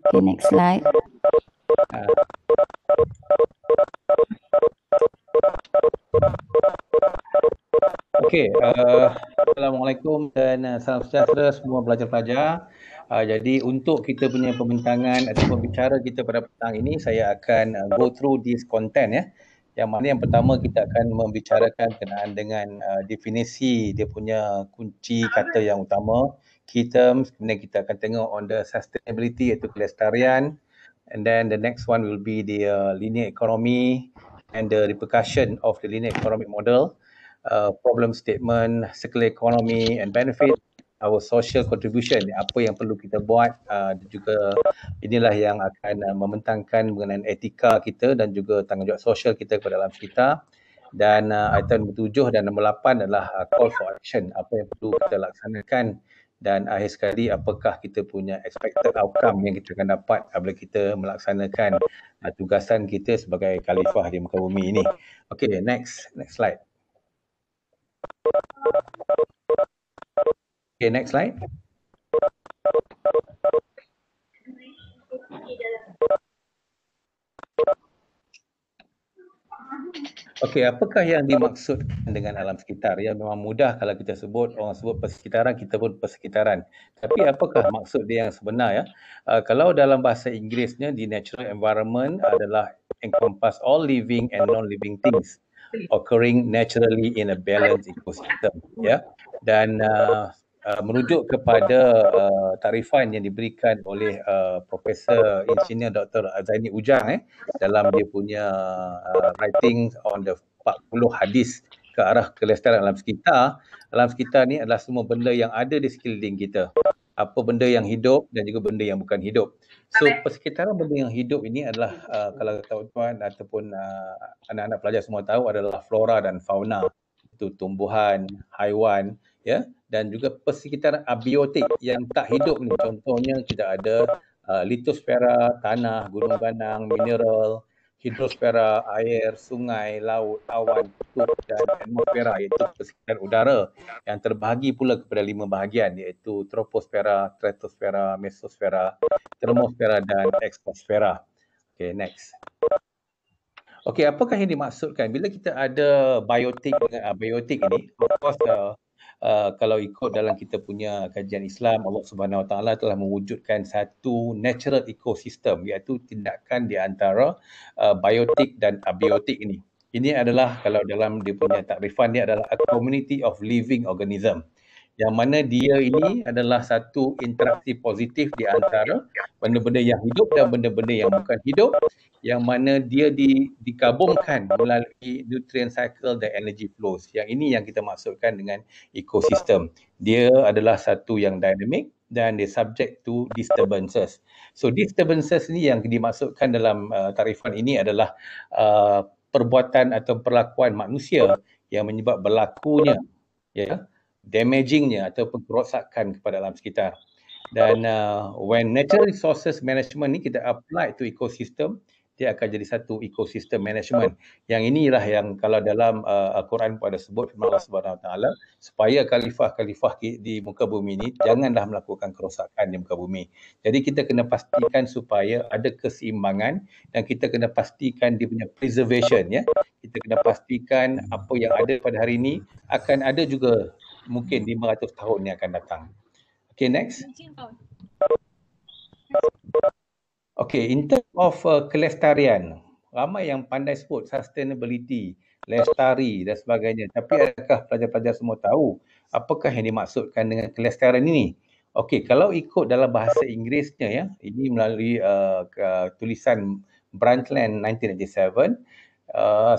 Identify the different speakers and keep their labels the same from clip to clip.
Speaker 1: Okay, next slide.
Speaker 2: Okey, Assalamualaikum dan salam sejahtera semua pelajar-pelajar. Jadi untuk kita punya pembincangan ataupun bicara kita pada petang ini, saya akan go through this content ya. Yang mana yang pertama kita akan membicarakan berkenaan dengan definisi dia punya kunci kata yang utama, key terms, kemudian kita akan tengok on the sustainability iaitu kelestarian, and then the next one will be the linear economy and the repercussion of the linear economic model. Problem statement, circular economy and benefit, our social contribution, apa yang perlu kita buat, juga inilah yang akan membentangkan mengenai etika kita dan juga tanggungjawab sosial kita kepada alam sekitar. Dan item nombor 7 dan nombor 8 adalah call for action, apa yang perlu kita laksanakan, dan akhir sekali apakah kita punya expected outcome yang kita akan dapat apabila kita melaksanakan tugasan kita sebagai khalifah di muka bumi ini. Okay, next slide. Okay, next slide. Okey, apakah yang dimaksudkan dengan alam sekitar? Ya, memang mudah kalau kita sebut, orang sebut persekitaran, kita pun persekitaran. Tapi apakah maksud dia yang sebenar ya? Kalau dalam bahasa Inggerisnya, the natural environment adalah encompass all living and non-living things occurring naturally in a balanced ecosystem. Ya, dan merujuk kepada tarifan yang diberikan oleh Profesor Engineer Dr. Zaini Ujang dalam dia punya writing on the 40 hadis ke arah kelestarian alam sekitar. Alam sekitar ni adalah semua benda yang ada di sekeliling kita. Apa benda yang hidup dan juga benda yang bukan hidup. So persekitaran benda yang hidup ini adalah kalau tuan-tuan ataupun anak-anak pelajar semua tahu adalah flora dan fauna. Itu tumbuhan, haiwan, ya, dan juga persekitaran abiotik yang tak hidup ni. Contohnya kita ada litosfera, tanah, gunung ganang, mineral, hidrosfera, air, sungai, laut, awan, kutub dan atmosfera iaitu persekitaran udara yang terbahagi pula kepada 5 bahagian iaitu troposfera, stratosfera, mesosfera, termosfera dan eksosfera. Okay, next. Okey, apakah yang dimaksudkan bila kita ada biotik dengan abiotik ini? Of course, kalau ikut dalam kita punya kajian Islam, Allah Subhanahu Wa Taala telah mewujudkan satu natural ecosystem iaitu tindakan di antara biotik dan abiotik ini. Ini adalah kalau dalam dia punya takrifan dia adalah a community of living organism. Yang mana dia ini adalah satu interaksi positif di antara benda-benda yang hidup dan benda-benda yang bukan hidup, yang mana dia digabungkan melalui nutrient cycle dan energy flows. Yang ini yang kita maksudkan dengan ekosistem. Dia adalah satu yang dynamic dan dia subject to disturbances. So disturbances ni yang dimaksudkan dalam tarifan ini adalah perbuatan atau perlakuan manusia yang menyebab berlakunya damagingnya ataupun kerosakan kepada alam sekitar. Dan when natural resources management ni kita apply to ecosystem, dia akan jadi satu ecosystem management. Yang inilah yang kalau dalam Al-Quran pada sebut firman Allah Subhanahu Wa Taala supaya khalifah-khalifah di muka bumi ini janganlah melakukan kerosakan di muka bumi. Jadi kita kena pastikan supaya ada keseimbangan dan kita kena pastikan dia punya preservation ya. Kita kena pastikan apa yang ada pada hari ini akan ada juga mungkin 500 tahun yang akan datang. Okay, next. Okay, in terms of kelestarian, ramai yang pandai sebut sustainability, lestari dan sebagainya. Tapi adakah pelajar-pelajar semua tahu apakah yang dimaksudkan dengan kelestarian ini? Okey, kalau ikut dalam bahasa Inggerisnya ya, ini melalui tulisan Brundtland 1987,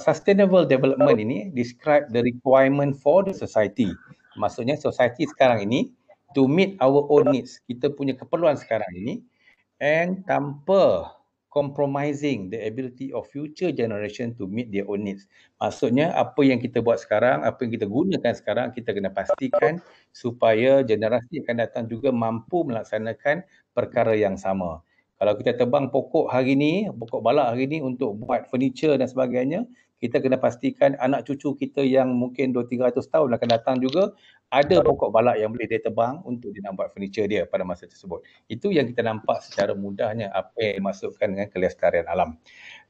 Speaker 2: sustainable development ini describe the requirement for the society. Maksudnya society sekarang ini to meet our own needs. Kita punya keperluan sekarang ini and tanpa compromising the ability of future generation to meet their own needs. Maksudnya apa yang kita buat sekarang, apa yang kita gunakan sekarang, kita kena pastikan supaya generasi akan datang juga mampu melaksanakan perkara yang sama. Kalau kita tebang pokok hari ni, pokok balak hari ni untuk buat furniture dan sebagainya, kita kena pastikan anak cucu kita yang mungkin 200-300 tahun akan datang juga ada pokok balak yang boleh dia tebang untuk dia nak buat furniture dia pada masa tersebut. Itu yang kita nampak secara mudahnya apa yang dimaksudkan dengan kelestarian alam.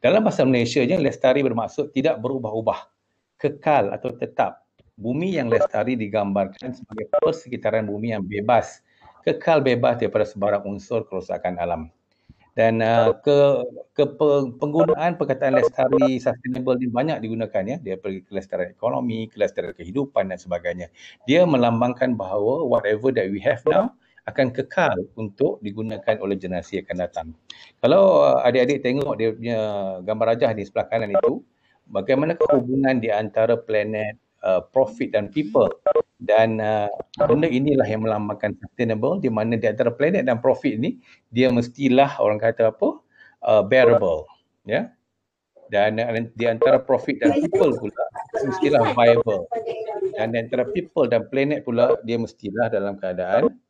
Speaker 2: Dalam bahasa Malaysianya, lestari bermaksud tidak berubah-ubah, kekal atau tetap. Bumi yang lestari digambarkan sebagai persekitaran bumi yang bebas, kekal bebas daripada sebarang unsur kerosakan alam. Dan penggunaan perkataan lestari sustainable ni banyak digunakan ya, dia pergi kelestarian ekonomi, kelestarian kehidupan dan sebagainya. Dia melambangkan bahawa whatever that we have now akan kekal untuk digunakan oleh generasi akan datang. Kalau adik-adik tengok dia punya gambar rajah di sebelah kanan itu, bagaimana hubungan di antara planet, profit dan people, dan benda inilah yang melambangkan sustainable, di mana di antara planet dan profit ni dia mestilah orang kata apa, bearable ya, dan di antara profit dan people pula mestilah viable, dan di antara people dan planet pula dia mestilah dalam keadaan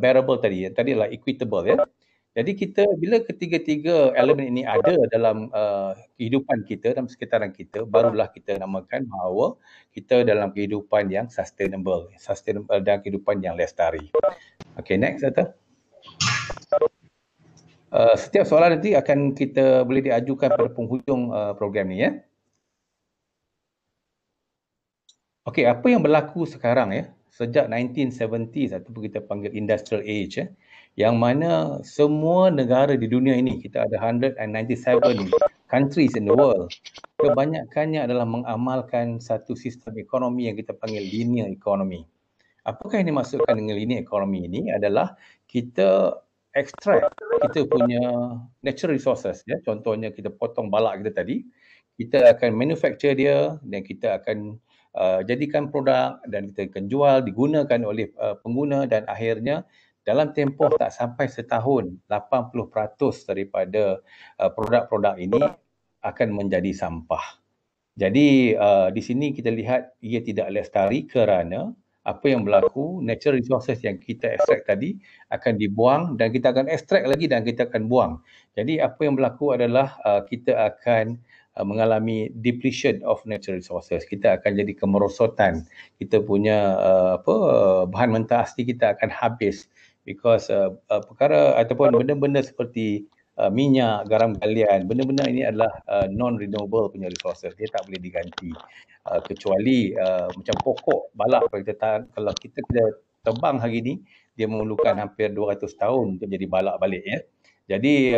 Speaker 2: bearable tadi adalah equitable ya. Jadi kita bila ketiga-tiga elemen ini ada dalam kehidupan kita, dalam sekitaran kita, barulah kita namakan bahawa kita dalam kehidupan yang sustainable dan kehidupan yang lestari. Okay, next Data. Setiap soalan nanti akan kita boleh diajukan pada penghujung program ni ya. Okay, apa yang berlaku sekarang ya, sejak 1970s ataupun kita panggil industrial age ya, yang mana semua negara di dunia ini, kita ada 197 countries in the world, kebanyakannya adalah mengamalkan satu sistem ekonomi yang kita panggil linear economy. Apakah yang dimaksudkan dengan linear economy ini adalah kita extract kita punya natural resources ya, contohnya kita potong balak kita tadi, kita akan manufacture dia dan kita akan jadikan produk dan kita akan jual, digunakan oleh pengguna, dan akhirnya dalam tempoh tak sampai setahun 80% daripada produk-produk ini akan menjadi sampah. Jadi di sini kita lihat ia tidak lestari kerana apa yang berlaku, natural resources yang kita extract tadi akan dibuang dan kita akan extract lagi dan kita akan buang. Jadi apa yang berlaku adalah kita akan mengalami depletion of natural resources. Kita akan jadi kemerosotan. Kita punya bahan mentah asli kita akan habis because perkara ataupun benda-benda seperti minyak, garam galian, benda-benda ini adalah non-renewable punya resources. Dia tak boleh diganti. Kecuali macam pokok balak kalau kita tebang hari ni, dia memerlukan hampir 200 tahun untuk jadi balak balik ya. Jadi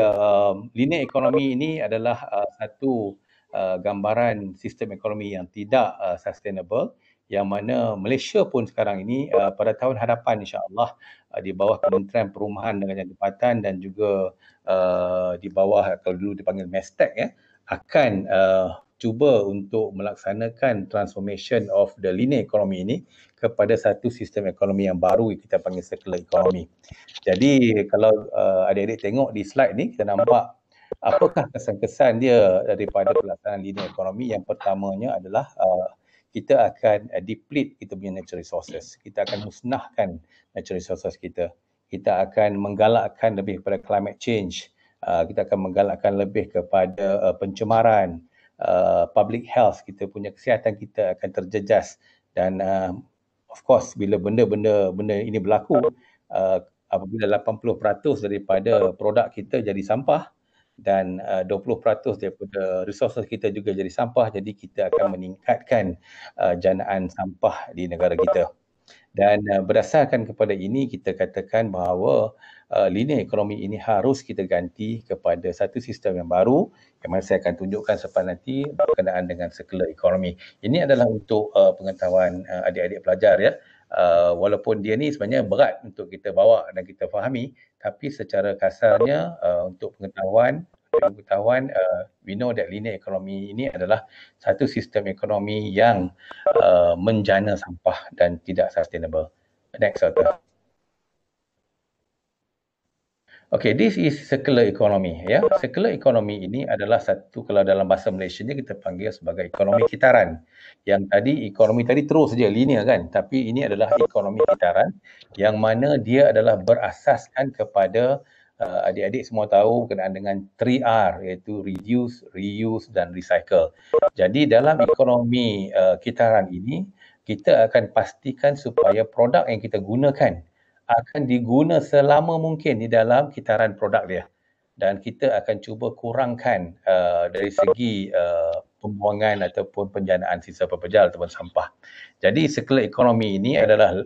Speaker 2: linear economy ini adalah satu gambaran sistem ekonomi yang tidak sustainable, yang mana Malaysia pun sekarang ini pada tahun hadapan insya-Allah di bawah Kementerian Perumahan dan Tempatan dan juga di bawah kalau dulu dipanggil Mestek ya, akan cuba untuk melaksanakan transformation of the linear economy ini kepada satu sistem ekonomi yang baru kita panggil circular economy. Jadi kalau adik-adik tengok di slide ni, kita nampak apakah kesan-kesan dia daripada pelaksanaan linear economy. Yang pertamanya adalah kita akan deplete kita punya natural resources. Kita akan musnahkan natural resources kita. Kita akan menggalakkan lebih kepada climate change. Kita akan menggalakkan lebih kepada pencemaran, public health, kita punya kesihatan kita akan terjejas. Dan of course bila benda-benda ini berlaku, apabila 80% daripada produk kita jadi sampah dan 20% daripada resources kita juga jadi sampah, jadi kita akan meningkatkan janaan sampah di negara kita. Dan berdasarkan kepada ini, kita katakan bahawa linear ekonomi ini harus kita ganti kepada satu sistem yang baru, yang mana saya akan tunjukkan selepas nanti berkenaan dengan circular economy. Ini adalah untuk pengetahuan adik-adik pelajar ya. Walaupun dia ni sebenarnya berat untuk kita bawa dan kita fahami, tapi secara kasarnya untuk pengetahuan, we know that linear economy ini adalah satu sistem ekonomi yang menjana sampah dan tidak sustainable. Next, Dr. Okay, this is circular economy ya. Circular economy ini adalah satu, kalau dalam bahasa Malaysianya kita panggil sebagai ekonomi kitaran. Yang tadi ekonomi tadi terus saja linear kan, tapi ini adalah ekonomi kitaran yang mana dia adalah berasaskan kepada Adik-adik semua tahu berkenaan dengan 3R, iaitu reduce, reuse dan recycle. Jadi dalam ekonomi kitaran ini, kita akan pastikan supaya produk yang kita gunakan akan diguna selama mungkin di dalam kitaran produk dia. Dan kita akan cuba kurangkan dari segi pembuangan ataupun penjanaan sisa pepejal ataupun sampah. Jadi circular economy ini adalah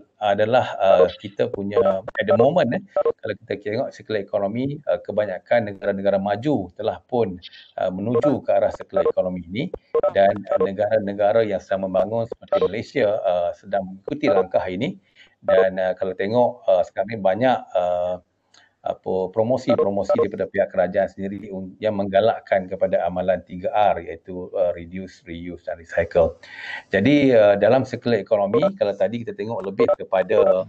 Speaker 2: kita punya at the moment kalau kita tengok circular economy, kebanyakan negara-negara maju telah pun menuju ke arah circular economy ini, dan negara-negara yang sedang membangun seperti Malaysia sedang mengikuti langkah ini. Dan kalau tengok sekarang ni banyak promosi-promosi daripada pihak kerajaan sendiri yang menggalakkan kepada amalan 3R, iaitu reduce, reuse dan recycle. Jadi dalam circular economy, kalau tadi kita tengok lebih kepada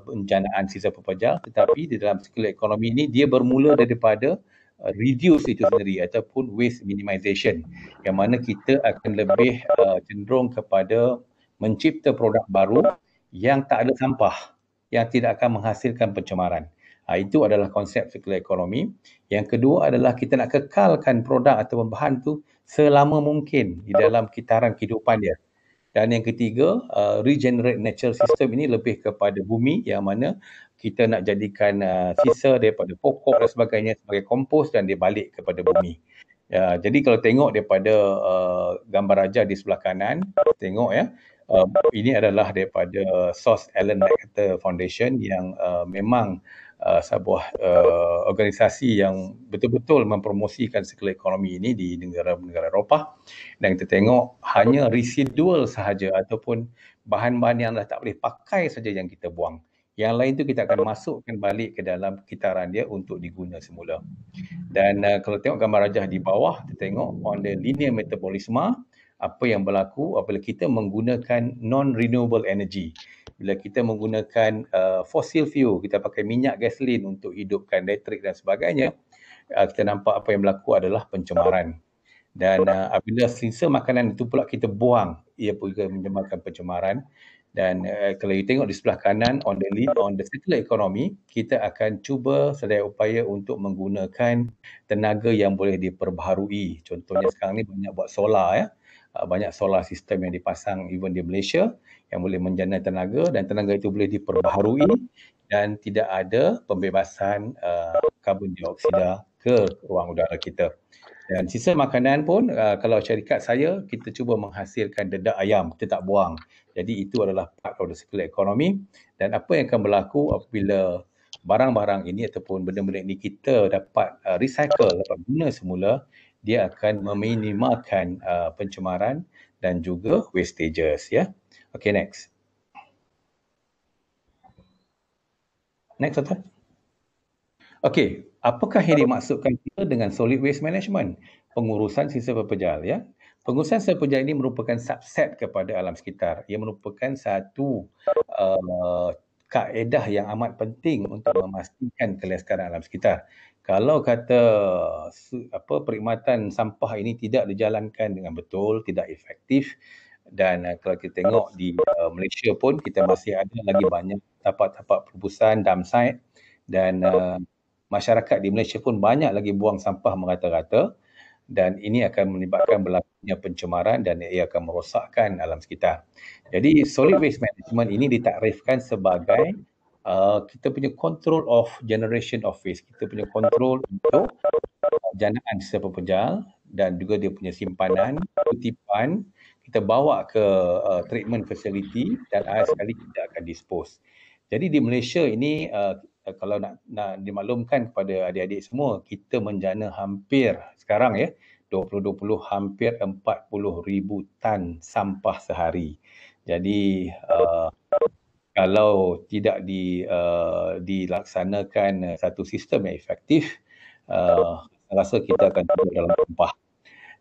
Speaker 2: penjanaan sisa pepejal, tetapi di dalam circular economy ini dia bermula daripada reduce itu sendiri ataupun waste minimization, yang mana kita akan lebih cenderung kepada mencipta produk baru yang tak ada sampah, yang tidak akan menghasilkan pencemaran. Itu adalah konsep circular economy. Yang kedua adalah kita nak kekalkan produk atau bahan tu selama mungkin di dalam kitaran kehidupan dia. Dan yang ketiga, regenerate natural system ini lebih kepada bumi, yang mana kita nak jadikan sisa daripada pokok dan sebagainya sebagai kompos dan dia balik kepada bumi. Jadi kalau tengok daripada gambar raja di sebelah kanan, tengok ya, ini adalah daripada SOS Ellen MacArthur Foundation yang memang sebuah organisasi yang betul-betul mempromosikan circular economy ini di negara-negara Eropah. Dan kita tengok hanya residual sahaja ataupun bahan-bahan yang dah tak boleh pakai saja yang kita buang. Yang lain tu kita akan masukkan balik ke dalam kitaran dia untuk diguna semula. Dan kalau tengok gambar rajah di bawah, kita tengok on the linear metabolism, apa yang berlaku apabila kita menggunakan non-renewable energy. Bila kita menggunakan fossil fuel, kita pakai minyak gasolin untuk hidupkan elektrik dan sebagainya, kita nampak apa yang berlaku adalah pencemaran. Dan apabila sisa makanan itu pula kita buang, ia juga menyebabkan pencemaran. Dan kalau you tengok di sebelah kanan on the circular economy, kita akan cuba sedaya upaya untuk menggunakan tenaga yang boleh diperbaharui. Contohnya sekarang ni banyak buat solar ya. Banyak solar system yang dipasang even di Malaysia yang boleh menjana tenaga, dan tenaga itu boleh diperbaharui dan tidak ada pembebasan karbon dioksida ke ruang udara kita. Dan sisa makanan pun kalau syarikat saya, kita cuba menghasilkan dedak ayam, kita tak buang. Jadi itu adalah part of the circular economy. Dan apa yang akan berlaku apabila barang-barang ini ataupun benda-benda ini kita dapat recycle, dapat guna semula, dia akan meminimalkan pencemaran dan juga wastages ya. Okay, next. Next, Tuan. Okey, apakah yang dimaksudkan kita dengan solid waste management? Pengurusan sisa pepejal ya. Pengurusan sisa pepejal ini merupakan subset kepada alam sekitar. Ia merupakan satu kaedah yang amat penting untuk memastikan kelestarian alam sekitar. Kalau kata perkhidmatan sampah ini tidak dijalankan dengan betul, tidak efektif, dan kalau kita tengok di Malaysia pun kita masih ada lagi banyak tapak-tapak perbusan, dump site, dan masyarakat di Malaysia pun banyak lagi buang sampah merata-rata, dan ini akan menyebabkan berlakunya pencemaran dan ia akan merosakkan alam sekitar. Jadi solid waste management ini ditakrifkan sebagai kita punya control of generation of waste, kita punya control untuk janaan sisa pepejal dan juga dia punya simpanan, kutipan, kita bawa ke treatment facility dan akhir sekali kita akan dispose. Jadi di Malaysia ini kalau nak dimaklumkan kepada adik-adik semua, kita menjana hampir sekarang ya 2020 hampir 40,000 tan sampah sehari. Jadi kalau tidak dilaksanakan satu sistem yang efektif, saya rasa kita akan turun dalam sampah.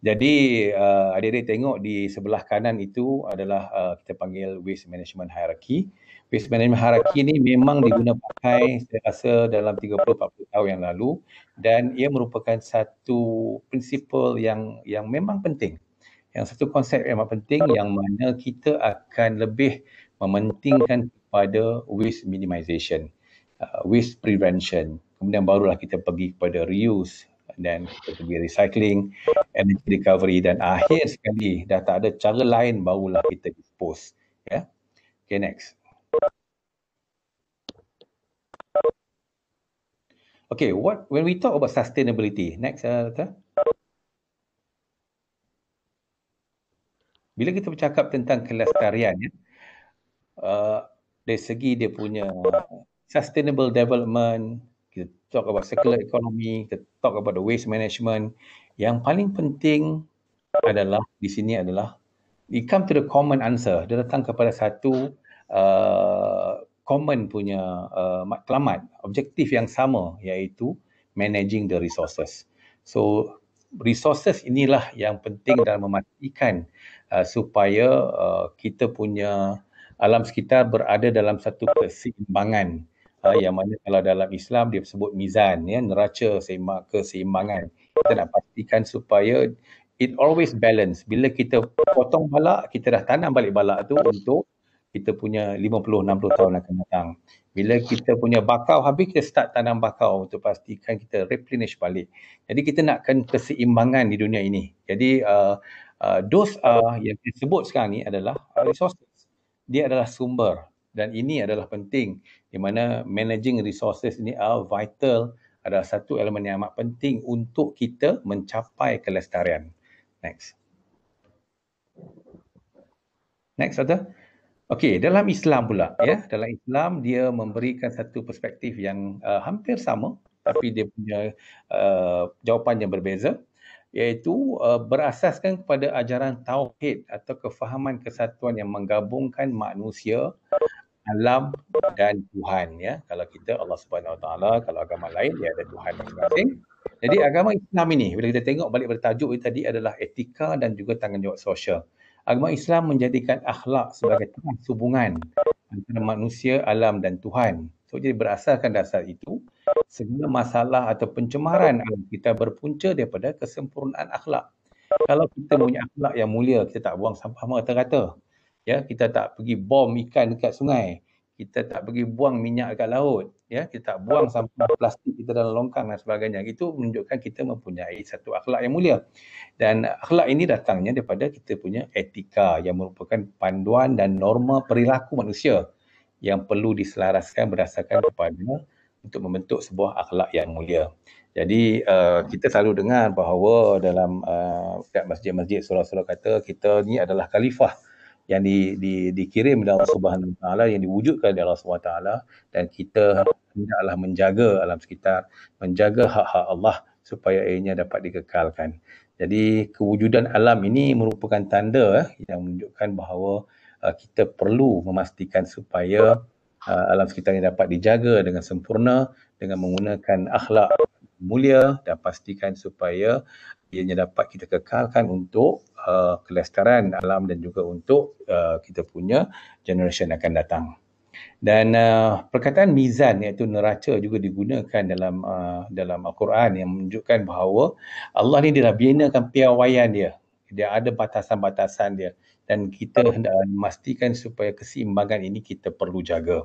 Speaker 2: Jadi adik-adik tengok di sebelah kanan itu adalah kita panggil waste management hierarchy. Waste management hierarchy ni memang diguna pakai saya rasa dalam 30-40 tahun yang lalu, dan ia merupakan satu prinsipal yang memang penting. Yang satu konsep yang memang penting yang mana kita akan lebih mementingkan kepada waste minimization, waste prevention. kemudian barulah kita pergi kepada reuse, dan kita pergi recycling, energy recovery, dan akhir sekali dah tak ada cara lain barulah kita dispose. Ya. Okay, next. Okay, when we talk about sustainability, next, bila kita bercakap tentang kelestarian, dari segi dia punya sustainable development, kita talk about circular economy, kita talk about the waste management, yang paling penting adalah di sini adalah we come to the common answer. Dia datang kepada satu common punya matlamat, objektif yang sama, iaitu managing the resources. So resources inilah yang penting dalam memastikan supaya kita punya alam sekitar berada dalam satu keseimbangan, yang mana kalau dalam Islam dia sebut mizan, ya, neraca keseimbangan. Kita nak pastikan supaya it always balance. Bila kita potong balak, kita dah tanam balik balak tu untuk kita punya 50-60 tahun akan datang. Bila kita punya bakau habis, kita start tanam bakau untuk pastikan kita replenish balik. Jadi kita nakkan keseimbangan di dunia ini. Jadi those yang disebut sekarang ni adalah resources. Dia adalah sumber, dan ini adalah penting, di mana managing resources ini vital, adalah satu elemen yang amat penting untuk kita mencapai kelestarian. Next. Next, Doctor. Okey, dalam Islam pula, ya, dalam Islam dia memberikan satu perspektif yang hampir sama, tapi dia punya jawapan yang berbeza, iaitu berasaskan kepada ajaran tauhid atau kefahaman kesatuan yang menggabungkan manusia, alam dan Tuhan, ya. Kalau kita Allah Subhanahu Wa Taala, kalau agama lain dia ada Tuhan masing-masing. Jadi agama Islam ini, bila kita tengok balik bertajuk tadi, adalah etika dan juga tanggungjawab sosial. Agama Islam menjadikan akhlak sebagai terang hubungan antara manusia, alam dan Tuhan. So jadi berasaskan dasar itu, segala masalah atau pencemaran alam kita berpunca daripada kesempurnaan akhlak. Kalau kita punya akhlak yang mulia, kita tak buang sampah merata-rata. Ya, kita tak pergi bom ikan dekat sungai. Kita tak pergi buang minyak dekat laut. Ya, kita tak buang sampah plastik kita dalam longkang dan sebagainya. Itu menunjukkan kita mempunyai satu akhlak yang mulia. Dan akhlak ini datangnya daripada kita punya etika yang merupakan panduan dan norma perilaku manusia yang perlu diselaraskan berdasarkan kepada untuk membentuk sebuah akhlak yang mulia. Jadi kita selalu dengar bahawa dalam masjid-masjid surau-surau kata kita ni adalah khalifah yang dikirim oleh Allah Subhanahu Wa Taala, yang diwujudkan oleh Allah Subhanahu Wa Taala, dan kita hendaklah menjaga alam sekitar, menjaga hak-hak Allah supaya ianya dapat dikekalkan. Jadi kewujudan alam ini merupakan tanda yang menunjukkan bahawa kita perlu memastikan supaya alam sekitar ini dapat dijaga dengan sempurna dengan menggunakan akhlak mulia, dan pastikan supaya ianya dapat kita kekalkan untuk kelestarian alam dan juga untuk kita punya generation akan datang. Dan perkataan mizan, iaitu neraca, juga digunakan dalam Al-Quran yang menunjukkan bahawa Allah ni dia dah binakan piawaian dia. Dia ada batasan-batasan dia, dan kita hendak memastikan supaya keseimbangan ini kita perlu jaga.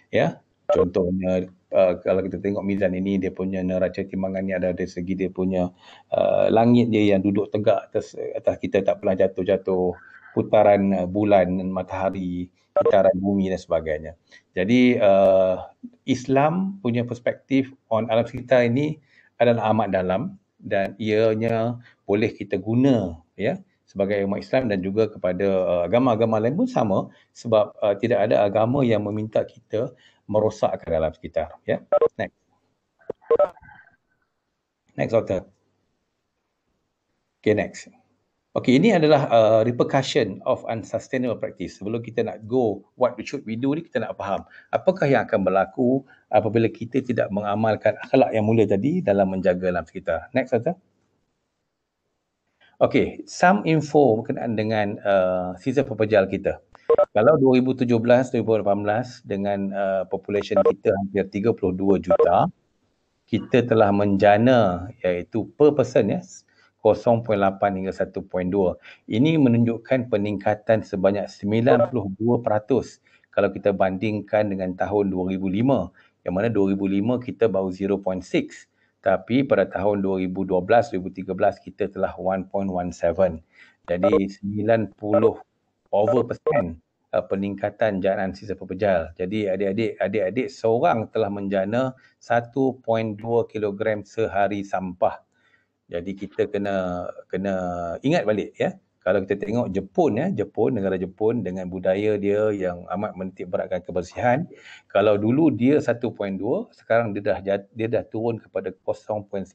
Speaker 2: Ya, contohnya kalau kita tengok mizan ini, dia punya neraca timbangannya ada dari segi dia punya langit dia yang duduk tegak atas kita, tak pernah jatuh-jatuh, putaran bulan dan matahari, putaran bumi dan sebagainya. Jadi Islam punya perspektif on alam sekitar ini adalah amat dalam, dan ianya boleh kita guna, ya, sebagai umat Islam, dan juga kepada agama-agama lain pun sama, sebab tidak ada agama yang meminta kita merosakkan alam sekitar. Ya. Next. Next, Doctor. Okay, next. Okay, ini adalah repercussion of unsustainable practice. Sebelum kita nak go what should we do ni, kita nak faham apakah yang akan berlaku apabila kita tidak mengamalkan akhlak yang mulia tadi dalam menjaga alam sekitar. Next, Doctor. Okay, some info berkenaan dengan sistem pepejal kita. Kalau 2017-2018 dengan population kita hampir 32 juta, kita telah menjana, iaitu per person, ya, 0.8 hingga 1.2. Ini menunjukkan peningkatan sebanyak 92% kalau kita bandingkan dengan tahun 2005, yang mana 2005 kita baru 0.6, tapi pada tahun 2012-2013 kita telah 1.17. Jadi 90% peningkatan janaan sisa pepejal. Jadi adik-adik seorang telah menjana 1.2 kilogram sehari sampah. Jadi kita kena ingat balik ya. Kalau kita tengok Jepun, negara Jepun dengan budaya dia yang amat menitik beratkan kebersihan, kalau dulu dia 1.2, sekarang dia dah turun kepada 0.95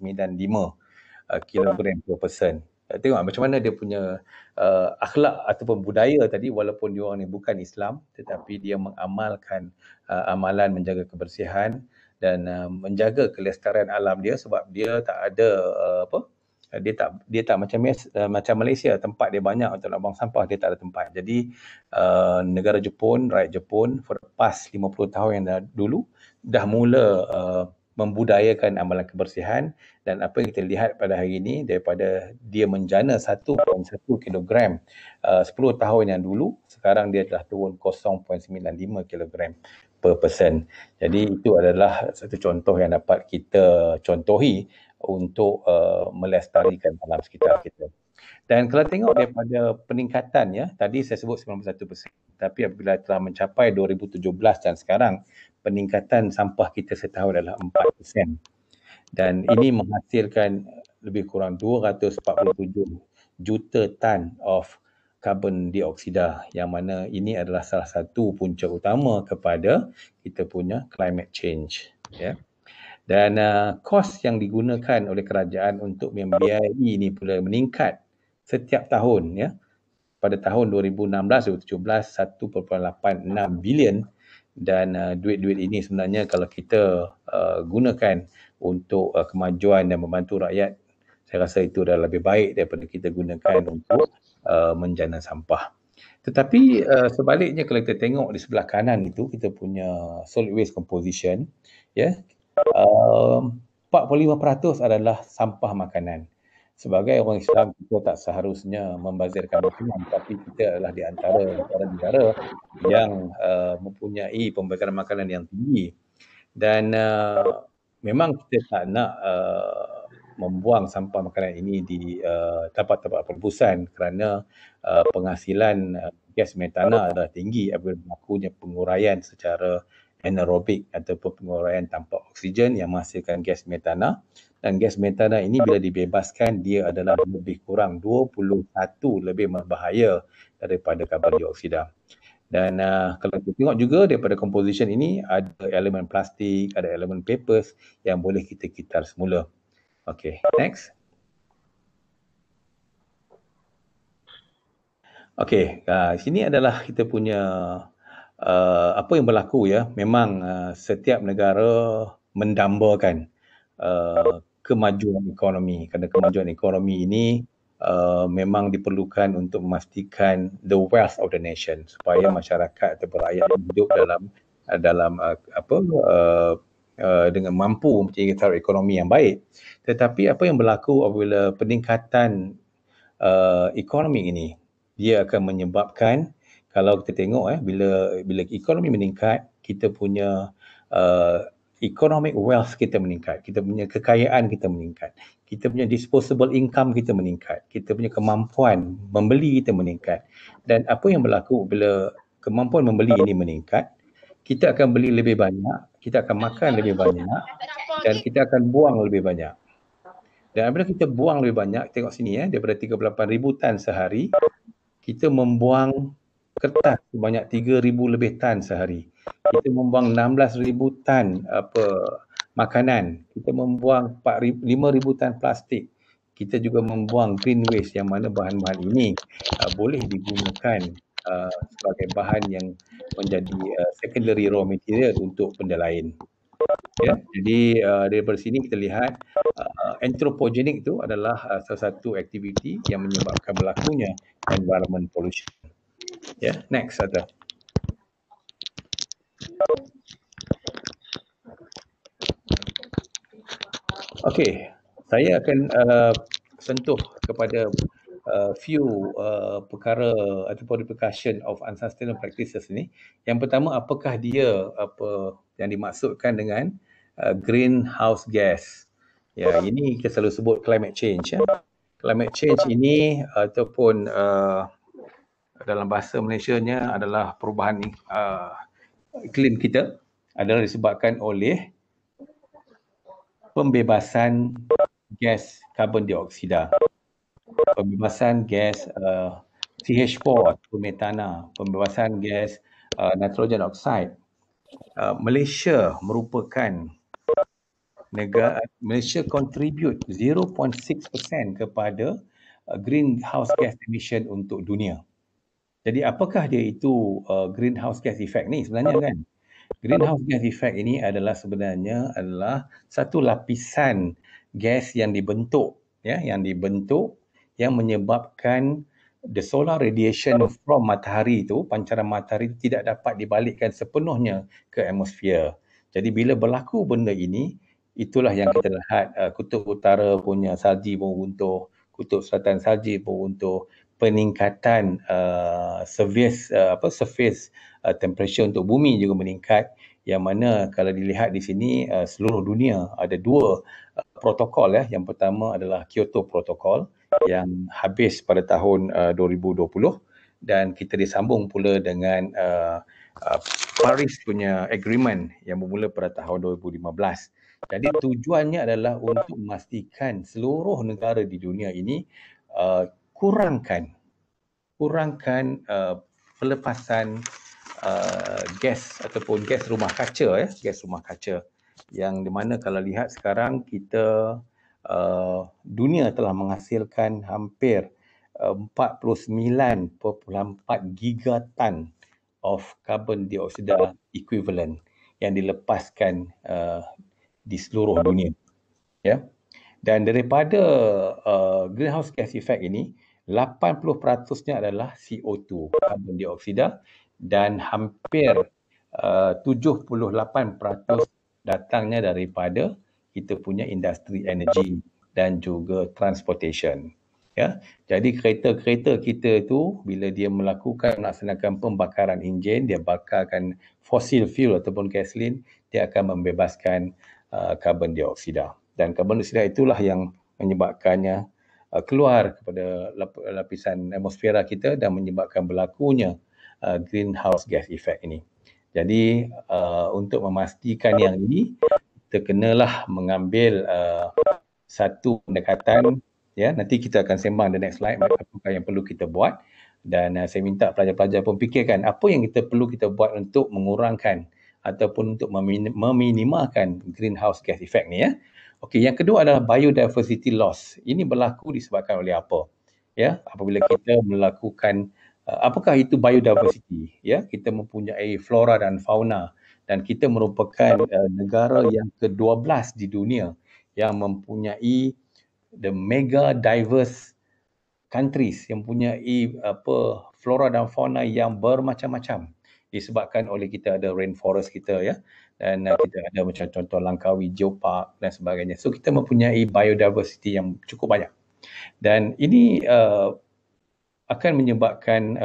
Speaker 2: kilogram per person. Tengok macam mana dia punya akhlak ataupun budaya tadi, walaupun dia orang ni bukan Islam, tetapi dia mengamalkan amalan menjaga kebersihan dan menjaga kelestarian alam dia, sebab dia tak ada dia tak macam Malaysia, tempat dia banyak untuk nak buang sampah, dia tak ada tempat. Jadi negara Jepun, rakyat Jepun for the past 50 tahun yang dulu dah mula membudayakan amalan kebersihan, dan apa yang kita lihat pada hari ini, daripada dia menjana 1.1 kilogram 10 tahun yang dulu, sekarang dia telah turun 0.95 kilogram per person. Jadi itu adalah satu contoh yang dapat kita contohi untuk melestarikan alam sekitar kita. Dan kalau tengok daripada peningkatan ya, tadi saya sebut 91%, tapi apabila telah mencapai 2017 dan sekarang, peningkatan sampah kita setahun adalah 4%. Dan ini menghasilkan lebih kurang 247 juta tan of carbon dioksida, yang mana ini adalah salah satu punca utama kepada kita punya climate change ya. Dan kos yang digunakan oleh kerajaan untuk membiayai ini pula meningkat setiap tahun ya. Pada tahun 2016-2017 1.86 bilion, dan duit-duit ini sebenarnya kalau kita gunakan untuk kemajuan dan membantu rakyat, saya rasa itu dah lebih baik daripada kita gunakan untuk menjana sampah. Tetapi sebaliknya, kalau kita tengok di sebelah kanan itu, kita punya solid waste composition ya, 45% adalah sampah makanan. Sebagai orang Islam, kita tak seharusnya membazirkan makanan, tapi kita adalah di antara negara-negara yang mempunyai pembaziran makanan yang tinggi. Dan memang kita tak nak membuang sampah makanan ini di tempat-tempat perebusan, kerana penghasilan gas metana adalah tinggi apabila berlakunya penguraian secara anaerobik ataupun penguraian tanpa oksigen yang menghasilkan gas metana. Dan gas metana ini bila dibebaskan, dia adalah lebih kurang 21 lebih berbahaya daripada karbon dioksida. Dan kalau kita tengok juga daripada composition ini, ada elemen plastik, ada elemen papers yang boleh kita kitar semula. Okay, next. Okay, sini adalah kita punya apa yang berlaku ya. Memang setiap negara mendambakan kemajuan ekonomi, kerana kemajuan ekonomi ini memang diperlukan untuk memastikan the wealth of the nation, supaya masyarakat atau rakyat hidup dalam dengan mampu mempunyai taraf ekonomi yang baik. Tetapi apa yang berlaku apabila peningkatan ekonomi ini, dia akan menyebabkan, kalau kita tengok bila ekonomi meningkat, kita punya economic wealth kita meningkat, kita punya kekayaan kita meningkat, kita punya disposable income kita meningkat, kita punya kemampuan membeli kita meningkat. Dan apa yang berlaku bila kemampuan membeli ini meningkat, kita akan beli lebih banyak, kita akan makan lebih banyak, dan kita akan buang lebih banyak. Dan apabila kita buang lebih banyak, tengok sini daripada 38,000 tan sehari, kita membuang kertas sebanyak 3,000 lebih tan sehari. Kita membuang 16,000 tan makanan. Kita membuang 5,000 tan plastik. Kita juga membuang green waste, yang mana bahan-bahan ini boleh digunakan sebagai bahan yang menjadi secondary raw material untuk benda lain. Ya, jadi daripada sini kita lihat anthropogenic itu adalah salah satu aktiviti yang menyebabkan berlakunya environment pollution. Ya, next ada. Okey, saya akan sentuh kepada few perkara ataupun repercussion of unsustainable practices ni. Yang pertama, apakah dia apa yang dimaksudkan dengan greenhouse gas. Ya, ini kita selalu sebut climate change ya. Climate change ini ataupun dalam bahasa Malaysianya adalah perubahan iklim kita adalah disebabkan oleh pembebasan gas karbon dioksida, pembebasan gas CH4 atau metana, pembebasan gas nitrogen oxide. Malaysia merupakan Malaysia contribute 0.6% kepada greenhouse gas emission untuk dunia. Jadi apakah dia itu greenhouse gas effect ni sebenarnya kan? Greenhouse gas effect ini adalah sebenarnya satu lapisan gas yang dibentuk yang menyebabkan the solar radiation from matahari itu, pancaran matahari itu tidak dapat dibalikkan sepenuhnya ke atmosfer. Jadi bila berlaku benda ini, itulah yang kita lihat kutub utara punya salji pun runtuh, kutub selatan salji pun runtuh, peningkatan surface temperature untuk bumi juga meningkat, yang mana kalau dilihat di sini seluruh dunia ada dua protokol ya. Yang pertama adalah Kyoto Protocol yang habis pada tahun 2020 dan kita disambung pula dengan Paris punya agreement yang bermula pada tahun 2015. Jadi tujuannya adalah untuk memastikan seluruh negara di dunia ini kurangkan pelepasan gas ataupun gas rumah kaca gas rumah kaca, yang di mana kalau lihat sekarang kita dunia telah menghasilkan hampir 49.4 gigaton of carbon dioxide equivalent yang dilepaskan di seluruh dunia ya. Dan daripada greenhouse gas effect ini 80%-nya adalah CO2, karbon dioksida, dan hampir 78% datangnya daripada kita punya industri energi dan juga transportation. Ya, jadi kereta-kereta kita tu bila dia melaksanakan pembakaran enjin, dia bakarkan fossil fuel ataupun gasolin, dia akan membebaskan karbon dioksida. Dan karbon dioksida itulah yang menyebabkannya keluar kepada lapisan atmosfera kita dan menyebabkan berlakunya greenhouse gas effect ini. Jadi untuk memastikan yang ini, kita kenalah mengambil satu pendekatan ya. Nanti kita akan sembang the next slide apakah yang perlu kita buat, dan saya minta pelajar-pelajar pun fikirkan apa yang kita perlu kita buat untuk mengurangkan ataupun untuk meminimalkan greenhouse gas effect ni ya. Okey, yang kedua adalah biodiversity loss. Ini berlaku disebabkan oleh apa? Ya, apabila kita melakukan apakah itu biodiversity? Ya, kita mempunyai flora dan fauna dan kita merupakan negara yang ke-12 di dunia yang mempunyai the mega diverse countries yang mempunyai flora dan fauna yang bermacam-macam, disebabkan oleh kita ada rainforest kita ya, dan kita ada macam contoh Langkawi Geopark dan sebagainya. So kita mempunyai biodiversity yang cukup banyak, dan ini akan menyebabkan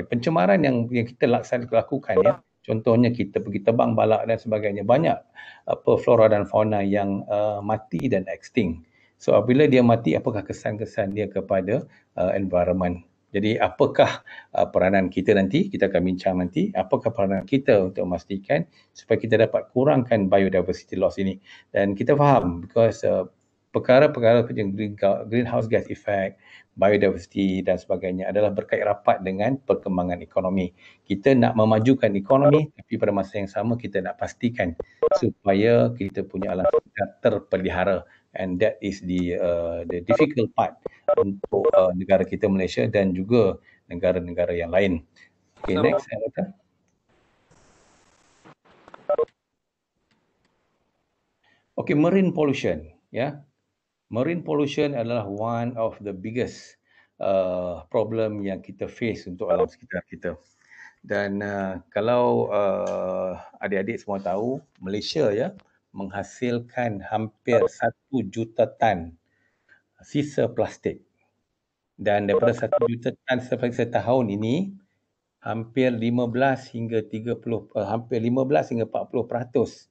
Speaker 2: pencemaran yang kita lakukan ya. Contohnya kita pergi tebang balak dan sebagainya, banyak flora dan fauna yang mati dan extinct. So apabila dia mati, apakah kesan-kesan dia kepada environment? Jadi apakah peranan kita nanti? Kita akan bincang nanti. Apakah peranan kita untuk memastikan supaya kita dapat kurangkan biodiversity loss ini? Dan kita faham because perkara-perkara macam greenhouse gas effect, biodiversity dan sebagainya adalah berkait rapat dengan perkembangan ekonomi. Kita nak memajukan ekonomi, tapi pada masa yang sama kita nak pastikan supaya kita punya alam sekitar terpelihara, and that is the difficult part untuk negara kita Malaysia dan juga negara-negara yang lain. Okay, next. Okay, marine pollution ya. Marine pollution adalah one of the biggest problem yang kita face untuk alam sekitar kita. Dan kalau adik-adik semua tahu, Malaysia ya menghasilkan hampir 1 juta tan sisa plastik Dan daripada 1 juta tan setahun ini, hampir 15 hingga 30, hampir 15 hingga 40%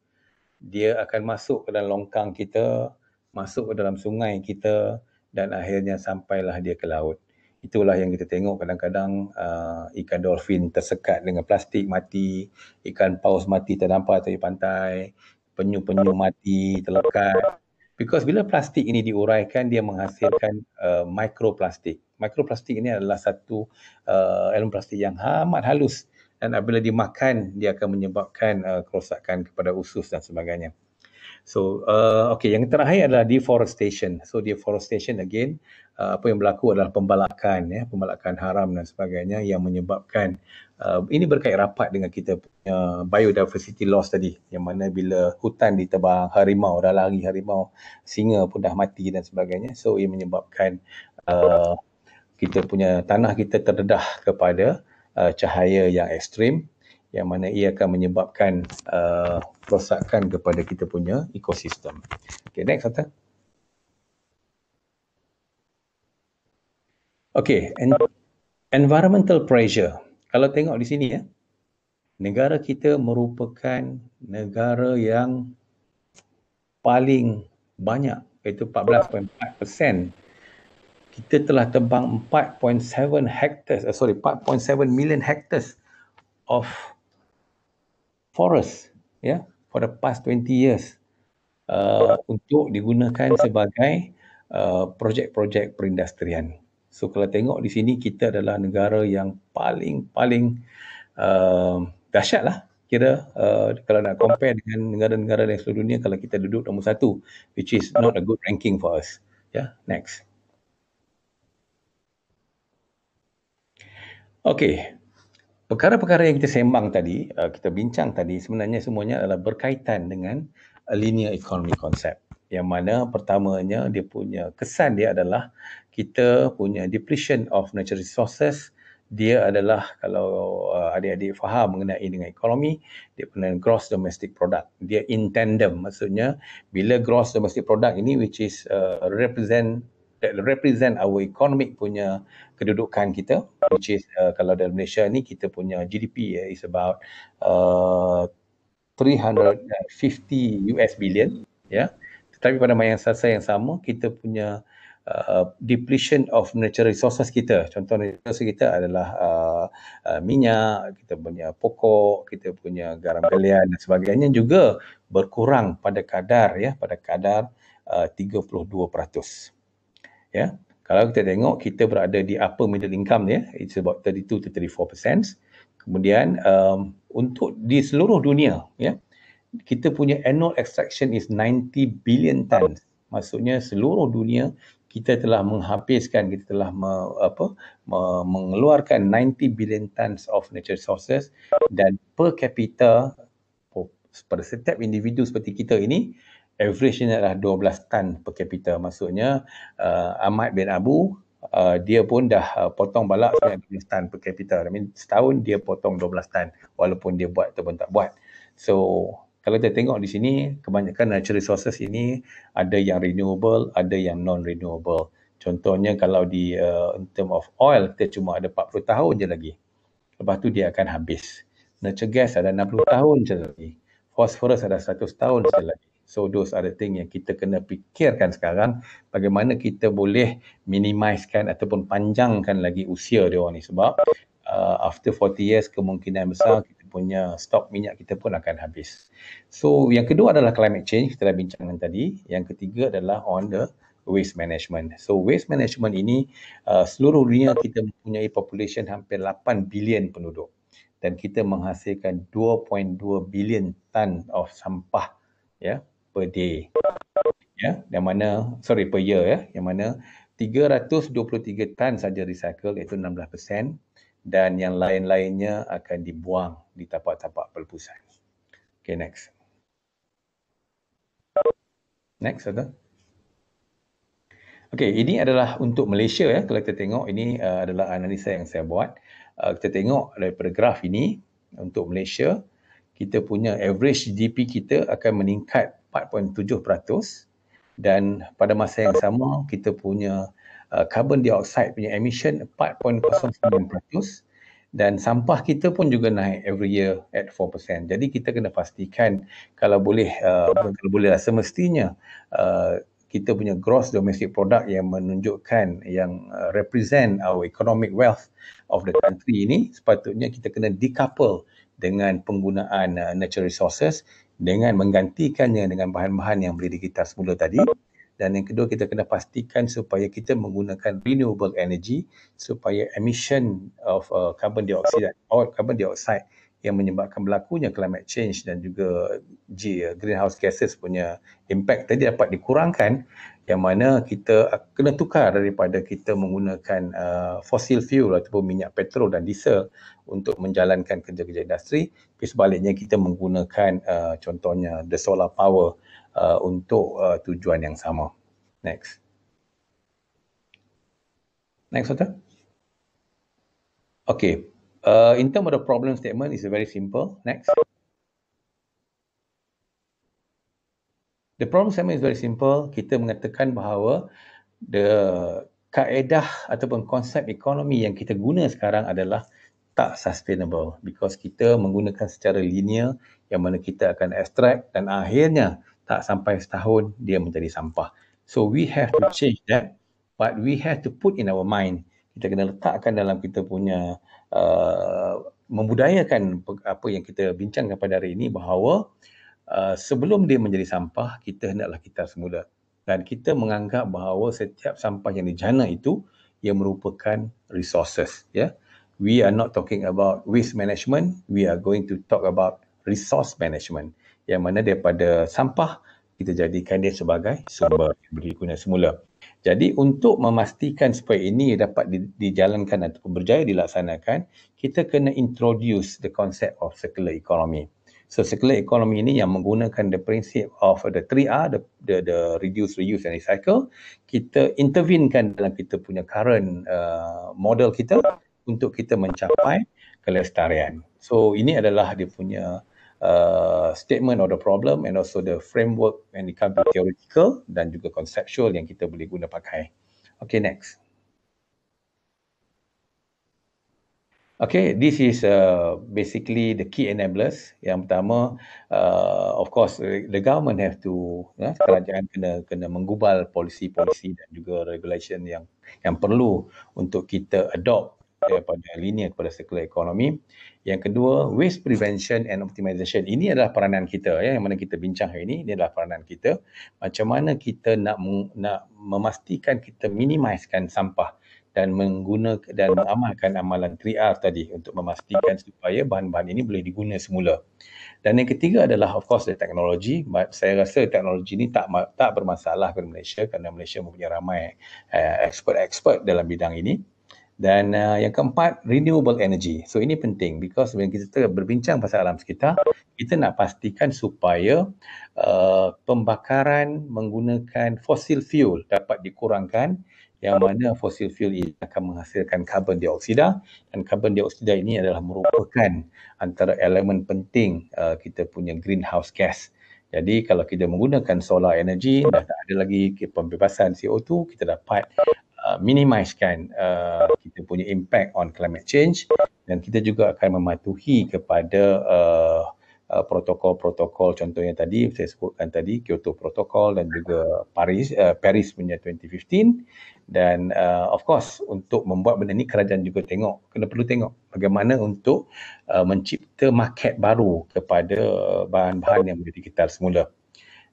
Speaker 2: dia akan masuk ke dalam longkang kita, masuk ke dalam sungai kita dan akhirnya sampailah dia ke laut. Itulah yang kita tengok kadang-kadang ikan dolphin tersekat dengan plastik mati, ikan paus mati terdampar tepi pantai, penyu-penyu mati terlekat. Because bila plastik ini diuraikan, dia menghasilkan mikroplastik. Mikroplastik ini adalah satu elemen plastik yang amat halus dan apabila dimakan, dia akan menyebabkan kerosakan kepada usus dan sebagainya. So, okay, yang terakhir adalah deforestation. So, deforestation again, apa yang berlaku adalah pembalakan, pembalakan haram dan sebagainya yang menyebabkan, ini berkait rapat dengan kita punya biodiversity loss tadi, yang mana bila hutan ditebang, harimau dah lari, harimau, singa pun dah mati dan sebagainya. So, ia menyebabkan kita punya tanah kita terdedah kepada cahaya yang ekstrim, yang mana ia akan menyebabkan kerosakan kepada kita punya ekosistem. Okay, next Atta. Okay, environmental pressure. Kalau tengok di sini negara kita merupakan negara yang paling banyak, iaitu 14.4%. Kita telah tebang 4.7 million hectares of forest for the past 20 years untuk digunakan sebagai projek-projek perindustrian. So kalau tengok di sini, kita adalah negara yang paling dahsyat lah kira kalau nak compare dengan negara-negara lain seluruh dunia, kalau kita duduk nombor 1, which is not a good ranking for us. Next. Okay, perkara-perkara yang kita sembang tadi, kita bincang tadi, sebenarnya semuanya adalah berkaitan dengan linear economy concept. Yang mana pertamanya dia punya kesan dia adalah kita punya depletion of natural resources. Dia adalah, kalau adik-adik faham mengenai dengan ekonomi, dia punya gross domestic product. Dia in tandem, maksudnya bila gross domestic product ini which is represent our economic punya kedudukan kita, which is kalau dalam Malaysia ni kita punya GDP is about 350 US billion, tetapi pada masa yang sama kita punya depletion of natural resources kita. Contoh resources kita adalah minyak, kita punya pokok, kita punya garam galian dan sebagainya juga berkurang pada kadar 32%. Kalau kita tengok, kita berada di upper middle income it's about 32 to 34%. Kemudian untuk di seluruh dunia kita punya annual extraction is 90 billion tons. Maksudnya seluruh dunia kita telah menghabiskan, kita telah mengeluarkan 90 billion tons of natural resources, dan per capita pada setiap individu seperti kita ini, average-nya adalah 12 tan per capita. Maksudnya Ahmad bin Abu dia pun dah potong balak 12 tan per capita. I mean, setahun dia potong 12 tan walaupun dia buat ataupun tak buat. So kalau kita tengok di sini, kebanyakan natural resources ini ada yang renewable, ada yang non-renewable. Contohnya kalau di in term of oil, kita cuma ada 40 tahun je lagi. Lepas tu dia akan habis. Natural gas ada 60 tahun je lagi. Phosphorus ada 100 tahun je lagi. So those are the thing yang kita kena fikirkan sekarang, bagaimana kita boleh minimizekan ataupun panjangkan lagi usia dia orang ni, sebab after 40 years kemungkinan besar kita punya stok minyak kita pun akan habis. So yang kedua adalah climate change, kita dah bincangkan tadi. Yang ketiga adalah on the waste management. So waste management ini seluruh dunia kita mempunyai population hampir 8 bilion penduduk, dan kita menghasilkan 2.2 bilion tan of sampah per day, yang mana per year, yang mana 323 tan saja recycle, iaitu 16%, dan yang lain-lainnya akan dibuang di tapak-tapak pelebusan. Okay, next. Next, ada. Okay, ini adalah untuk Malaysia kalau kita tengok, ini adalah analisa yang saya buat. Kita tengok daripada graf ini, untuk Malaysia, kita punya average GDP kita akan meningkat 4.7%, dan pada masa yang sama kita punya carbon dioxide punya emission 4.09%, dan sampah kita pun juga naik every year at 4%. Jadi kita kena pastikan kalau boleh, bukan kalau boleh lah, semestinya kita punya gross domestic product yang menunjukkan, yang represent our economic wealth of the country ini, sepatutnya kita kena decouple dengan penggunaan natural resources dengan menggantikannya dengan bahan-bahan yang boleh digitar semula tadi. Dan yang kedua, kita kena pastikan supaya kita menggunakan renewable energy supaya emission of carbon dioxide yang menyebabkan berlakunya climate change dan juga greenhouse gases punya impact tadi dapat dikurangkan, yang mana kita kena tukar daripada kita menggunakan fossil fuel ataupun minyak petrol dan diesel untuk menjalankan kerja-kerja industri. Tapi sebaliknya kita menggunakan contohnya the solar power untuk tujuan yang sama. Next. Next, Doctor. Okay. In terms of the problem statement, it's very simple. Next. The problem statement is very simple. Kita mengatakan bahawa the kaedah ataupun konsep ekonomi yang kita guna sekarang adalah tak sustainable because kita menggunakan secara linear yang mana kita akan extract dan akhirnya tak sampai setahun dia menjadi sampah. So we have to change that, but we have to put in our mind, kita kena letakkan dalam kita punya membudayakan apa yang kita bincangkan pada hari ini bahawa sebelum dia menjadi sampah, kita hendaklah kitar semula. Dan kita menganggap bahawa setiap sampah yang dijana itu, ia merupakan resources. Ya? We are not talking about waste management, we are going to talk about resource management. Yang mana daripada sampah, kita jadikan dia sebagai sumber yang berguna semula. Jadi untuk memastikan supaya ini dapat dijalankan ataupun berjaya dilaksanakan, kita kena introduce the concept of circular economy. So circular economy ini yang menggunakan the principle of the 3R, the reduce, reuse and recycle. Kita intervenekan dalam kita punya current model kita untuk kita mencapai kelestarian. So ini adalah dia punya statement of the problem and also the framework when it comes to theoretical dan juga conceptual yang kita boleh guna pakai. Okay, next. Okay, this is basically the key enablers. Yang pertama, of course, the government have to, kerajaan kena menggubal polisi-polisi dan juga regulation yang perlu untuk kita adopt daripada linear kepada circular economy. Yang kedua, waste prevention and optimization. Ini adalah peranan kita, yang mana kita bincang hari ini. Ini adalah peranan kita. Macam mana kita nak memastikan kita minimizekan sampah dan menggunakan dan mengamalkan amalan 3R tadi untuk memastikan supaya bahan-bahan ini boleh diguna semula. Dan yang ketiga adalah of course the teknologi. Saya rasa teknologi ini tak bermasalah kepada Malaysia kerana Malaysia mempunyai ramai expert dalam bidang ini. Dan yang keempat, renewable energy. So ini penting because bila kita berbincang pasal alam sekitar, kita nak pastikan supaya pembakaran menggunakan fossil fuel dapat dikurangkan, yang mana fossil fuel ini akan menghasilkan karbon dioksida, dan karbon dioksida ini adalah merupakan antara elemen penting kita punya greenhouse gas. Jadi kalau kita menggunakan solar energy, dah tak ada lagi pembebasan CO2, kita dapat minimizekan kita punya impact on climate change, dan kita juga akan mematuhi kepada protokol-protokol contohnya tadi saya sebutkan tadi, Kyoto Protocol dan juga Paris punya 2015. Dan of course untuk membuat benda ni kerajaan juga perlu tengok bagaimana untuk mencipta market baru kepada bahan-bahan yang boleh digital semula.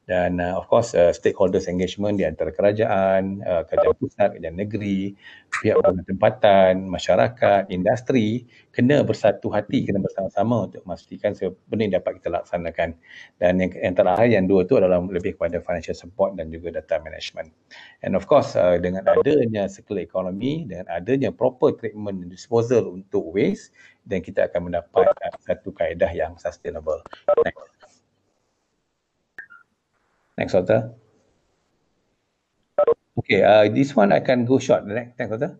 Speaker 2: Dan of course stakeholders engagement di antara kerajaan, kerajaan pusat, kerajaan negeri, pihak bertempatan, masyarakat, industri kena bersatu hati, kena bersama-sama untuk memastikan benda ini dapat kita laksanakan. Dan yang terakhir, yang dua itu adalah lebih kepada financial support dan juga data management. And of course dengan adanya circular economy, dengan adanya proper treatment and disposal untuk waste, dan kita akan mendapat satu kaedah yang sustainable. Next, Doctor. Okay, this one I can go short. Thanks, Doctor.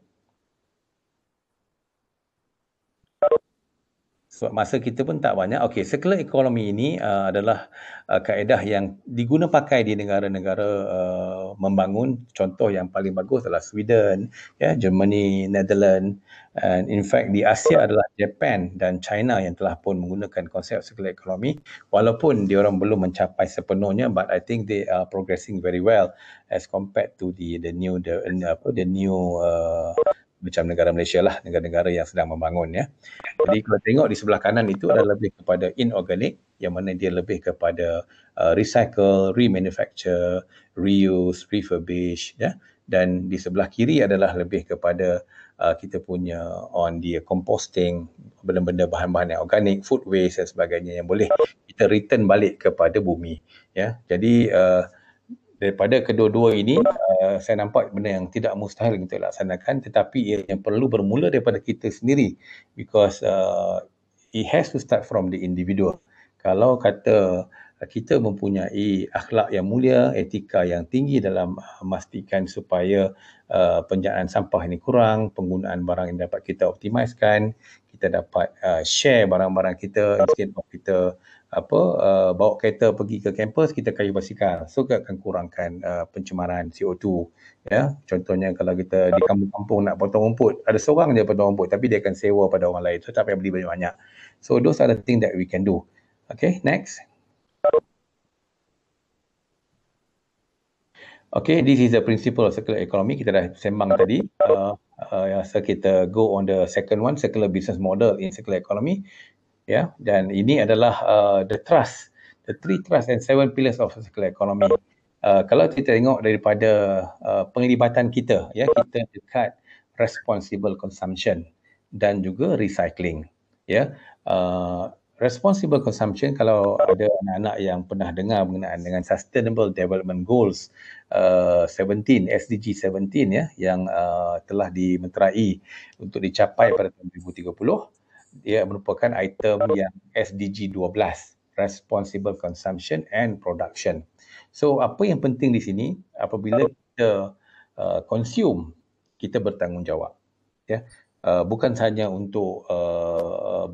Speaker 2: sebab masa kita pun tak banyak. Okey, circular economy ini adalah kaedah yang diguna pakai di negara-negara membangun. Contoh yang paling bagus adalah Sweden, Germany, Netherlands, and in fact di Asia adalah Japan dan China yang telah pun menggunakan konsep circular economy, walaupun diorang belum mencapai sepenuhnya, but I think they are progressing very well as compared to the new macam negara Malaysia lah, negara-negara yang sedang membangun ya. Jadi kalau tengok di sebelah kanan itu adalah lebih kepada inorganic, yang mana dia lebih kepada recycle, remanufacture, reuse, refurbish ya. Dan di sebelah kiri adalah lebih kepada kita punya on the composting, benda-benda bahan-bahan yang organik, food waste dan sebagainya yang boleh kita return balik kepada bumi ya. Jadi daripada kedua-dua ini, saya nampak benda yang tidak mustahil untuk laksanakan, tetapi yang perlu bermula daripada kita sendiri, because it has to start from the individual. Kalau kata kita mempunyai akhlak yang mulia, etika yang tinggi dalam memastikan supaya penjanaan sampah ini kurang, penggunaan barang yang dapat kita optimiskan, kita dapat share barang-barang kita instead of kita bawa kereta pergi ke kampus, kita kayu basikal. So kita akan kurangkan pencemaran CO2 ya. Contohnya kalau kita di kampung-kampung nak potong rumput, ada seorang je potong rumput tapi dia akan sewa pada orang lain, so tak payah beli banyak-banyak. So those are the things that we can do. Okay, next. Okay, this is the principle of circular economy. Kita dah sembang tadi. So kita go on the second one, circular business model in circular economy. Ya, dan ini adalah the three trust and 7 pillars of circular economy. Kalau kita tengok daripada penglibatan kita, ya, kita dekat responsible consumption dan juga recycling. Ya, responsible consumption, kalau ada anak-anak yang pernah dengar berkenaan dengan Sustainable Development Goals 17, SDG 17 ya, yang telah dimeterai untuk dicapai pada tahun 2030. Dia merupakan item yang SDG 12, Responsible Consumption and Production. So apa yang penting di sini, apabila kita consume, kita bertanggungjawab. Ya. Bukan sahaja untuk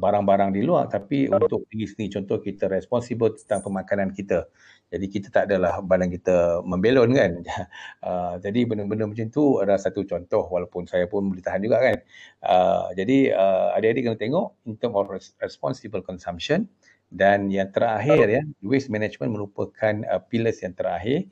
Speaker 2: barang-barang di luar, tapi untuk diri sendiri. Contoh, kita responsible tentang pemakanan kita. Jadi kita tak adalah badan kita membelon kan. Jadi benda-benda macam tu adalah satu contoh, walaupun saya pun boleh tahan juga kan. Jadi adik-adik kena tengok in term of responsible consumption. Dan yang terakhir ya, waste management merupakan pillars yang terakhir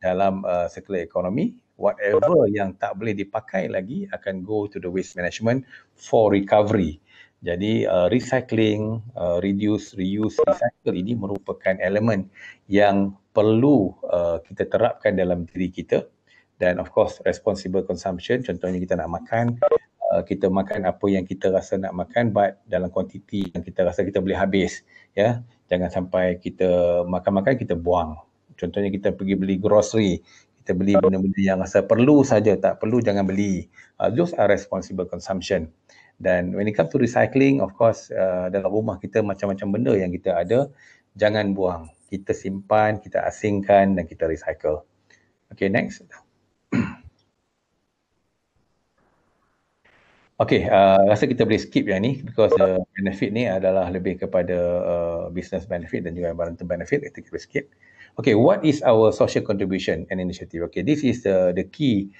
Speaker 2: dalam circular economy. Whatever yang tak boleh dipakai lagi akan go to the waste management for recovery. Jadi recycling, reduce, reuse, recycle ini merupakan elemen yang perlu kita terapkan dalam diri kita. Dan of course responsible consumption, contohnya kita nak makan, kita makan apa yang kita rasa nak makan, but dalam kuantiti yang kita rasa kita boleh habis. Ya, jangan sampai kita makan-makan kita buang. Contohnya kita pergi beli grocery, kita beli benda-benda yang rasa perlu saja, tak perlu jangan beli. Those are responsible consumption. Dan when it comes to recycling, of course dalam rumah kita macam-macam benda yang kita ada, jangan buang. Kita simpan, kita asingkan dan kita recycle. Okay, next. Okay, rasa kita boleh skip yang ni because benefit ni adalah lebih kepada business benefit dan juga environmental benefit. Kita boleh skip. Okay, what is our social contribution and initiative? Okay, this is the key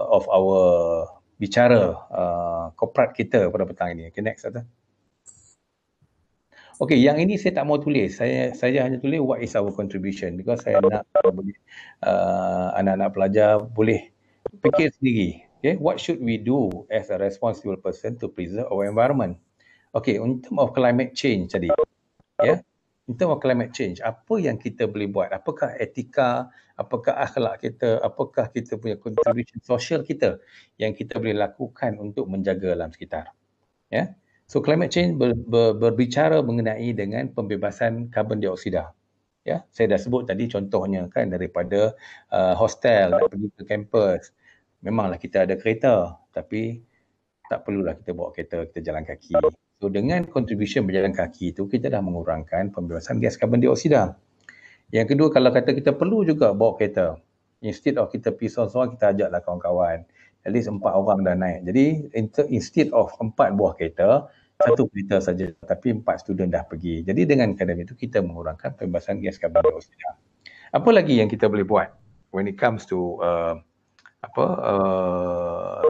Speaker 2: of our bicara corporate kita pada petang ini. Okay, next. Okay, yang ini saya tak mau tulis. Saya hanya tulis what is our contribution because saya nak anak-anak pelajar boleh fikir sendiri. Okay, what should we do as a responsible person to preserve our environment? Okay, in terms of climate change tadi. Yeah. In terms of climate change, apa yang kita boleh buat? Apakah etika, apakah akhlak kita, apakah kita punya contribution sosial kita yang kita boleh lakukan untuk menjaga alam sekitar? Ya. So climate change berbicara mengenai dengan pembebasan karbon dioksida. Ya, saya dah sebut tadi contohnya kan daripada hostel nak pergi ke kampus. Memanglah kita ada kereta, tapi tak perlulah kita bawa kereta, kita jalan kaki. So dengan contribution berjalan kaki itu, kita dah mengurangkan pembebasan gas karbon dioksida. Yang kedua, kalau kata kita perlu juga bawa kereta, instead of kita pergi seorang-seorang, kita ajaklah kawan-kawan. At least 4 orang dah naik. Jadi instead of 4 buah kereta, satu kereta saja, tapi 4 student dah pergi. Jadi dengan keadaan itu kita mengurangkan pembebasan gas karbon dioksida. Apa lagi yang kita boleh buat when it comes to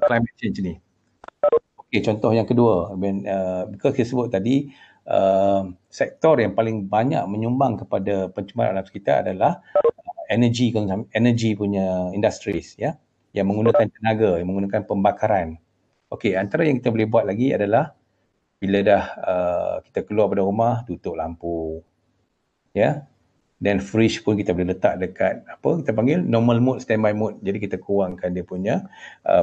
Speaker 2: climate change ni? Okay, contoh yang kedua, because kita sebut tadi sektor yang paling banyak menyumbang kepada pencemaran alam sekitar adalah energy punya industries, ya, yang menggunakan tenaga, yang menggunakan pembakaran. Okey, antara yang kita boleh buat lagi adalah bila dah kita keluar pada rumah, tutup lampu, ya. Dan fridge pun kita boleh letak dekat apa kita panggil normal mode, standby mode. Jadi kita kurangkan dia punya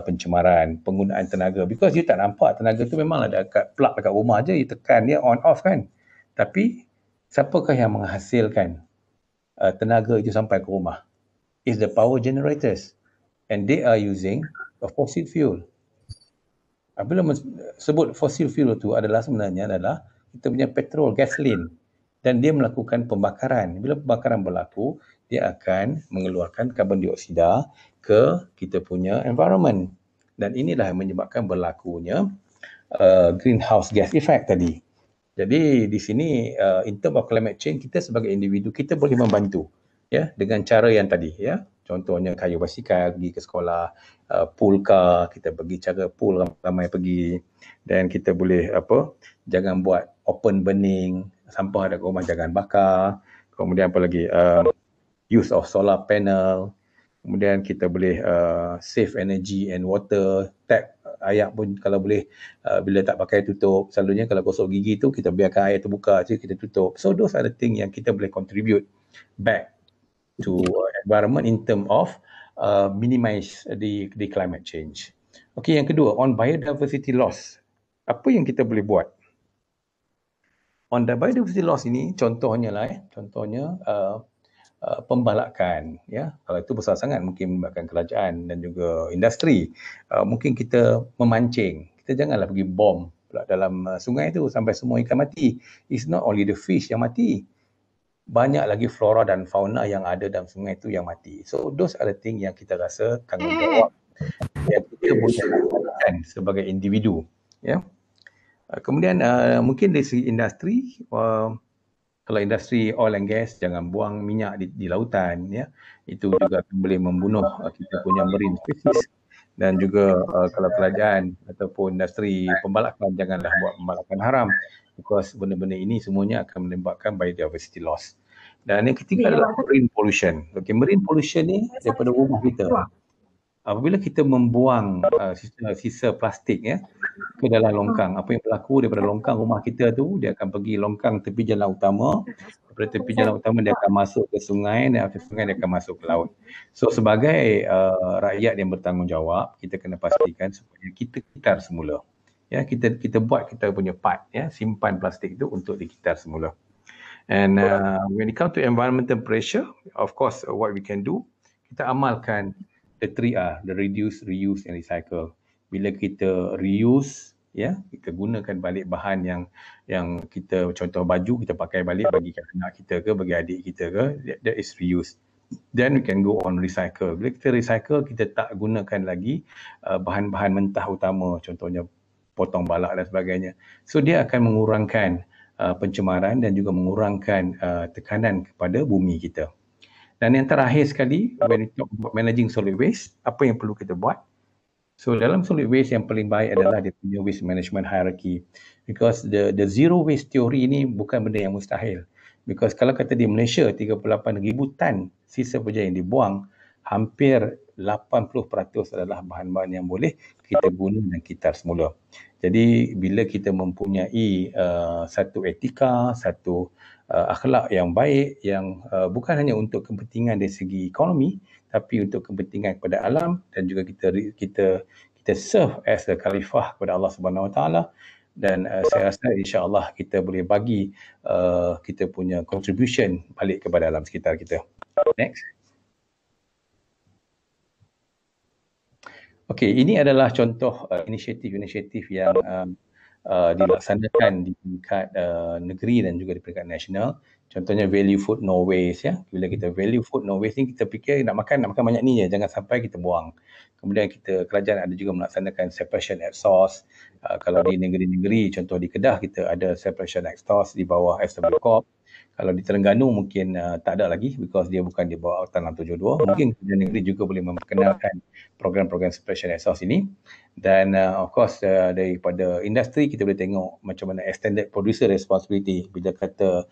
Speaker 2: pencemaran, penggunaan tenaga. Because you tak nampak tenaga tu memang ada dekat plug dekat rumah je, you tekan dia on off kan. Tapi siapakah yang menghasilkan tenaga itu sampai ke rumah? Is the power generators, and they are using a fossil fuel. Bila sebut fossil fuel tu sebenarnya adalah kita punya petrol, gasoline, dan dia melakukan pembakaran. Bila pembakaran berlaku, dia akan mengeluarkan karbon dioksida ke kita punya environment, dan inilah yang menyebabkan berlakunya greenhouse gas effect tadi. Jadi di sini in term of climate change, kita sebagai individu kita boleh membantu, ya, dengan cara yang tadi, ya. Contohnya kayu basikal pergi ke sekolah, pool car, kita pergi cara pool ramai pergi, dan kita boleh jangan buat open burning, sampah ada kat rumah jangan bakar. Kemudian apa lagi, use of solar panel. Kemudian kita boleh save energy and water. Tap air pun kalau boleh bila tak pakai tutup. Selalunya kalau gosok gigi tu kita biarkan air terbuka je, kita tutup. So those are the thing yang kita boleh contribute back to environment in term of minimize the climate change. Okay, yang kedua, on biodiversity loss. Apa yang kita boleh buat? On the biodiversity loss ini, contohnya pembalakan, ya. Kalau itu besar sangat mungkin melibatkan kerajaan dan juga industri. Mungkin kita memancing. Kita janganlah pergi bom pula dalam sungai tu sampai semua ikan mati. It's not only the fish yang mati. Banyak lagi flora dan fauna yang ada dalam sungai itu yang mati. So those are the thing yang kita rasa tanggungjawab yang kita boleh lakukan sebagai individu, ya. Kemudian mungkin dari segi industri, kalau industri oil and gas, jangan buang minyak di lautan, ya. Itu juga boleh membunuh kita punya marine species. Dan juga kalau kerajaan ataupun industri pembalakan, janganlah buat pembalakan haram, because benda-benda ini semuanya akan menyebabkan biodiversity loss. Dan yang ketiga adalah marine pollution. Okay, marine pollution ni daripada rumah kita. Apabila kita membuang sisa plastik, ya, ke dalam longkang, apa yang berlaku daripada longkang rumah kita tu, dia akan pergi longkang tepi jalan utama. Daripada tepi jalan utama dia akan masuk ke sungai, dan dari sungai dia akan masuk ke laut. So sebagai rakyat yang bertanggungjawab, kita kena pastikan supaya kita kitar semula. Ya, kita buat kita punya part, ya, simpan plastik itu untuk dikitar semula. And when it comes to environmental pressure, of course what we can do, kita amalkan the 3R, the reduce, reuse and recycle. Bila kita reuse, ya, kita gunakan balik bahan yang kita, contoh baju kita pakai balik bagi anak kita ke, bagi adik kita ke, that is reuse. Then we can go on recycle. Bila kita recycle, kita tak gunakan lagi bahan-bahan mentah utama, contohnya potong balak dan sebagainya. So dia akan mengurangkan pencemaran dan juga mengurangkan tekanan kepada bumi kita. Dan yang terakhir sekali, when we talk about managing solid waste, apa yang perlu kita buat? So dalam solid waste yang paling baik adalah dia punya waste management hierarchy. Because the zero waste theory ini bukan benda yang mustahil. Because kalau kata di Malaysia 38,000 tan sisa peja yang dibuang, hampir 80% adalah bahan-bahan yang boleh kita guna dan kitar semula. Jadi bila kita mempunyai satu etika, satu akhlak yang baik, yang bukan hanya untuk kepentingan dari segi ekonomi, tapi untuk kepentingan kepada alam, dan juga kita serve as a khalifah kepada Allah Subhanahu Wa Taala. Dan saya rasa insya-Allah kita boleh bagi kita punya contribution balik kepada alam sekitar kita. Next. Okey, ini adalah contoh inisiatif-inisiatif yang dilaksanakan di peringkat negeri dan juga di peringkat nasional. Contohnya value food no waste ya. Bila kita value food no waste ni, kita fikir nak makan banyak ni je, jangan sampai kita buang. Kemudian kerajaan ada juga melaksanakan separation at source. Kalau di negeri-negeri, contoh di Kedah, kita ada separation at source di bawah SW Corp. Kalau di Terengganu mungkin tak ada lagi because dia bukan di bawah Tanah 72. Mungkin kerajaan negeri juga boleh memperkenalkan program-program separation at source ini. Dan of course daripada industri kita boleh tengok macam mana extended producer responsibility. Bila kata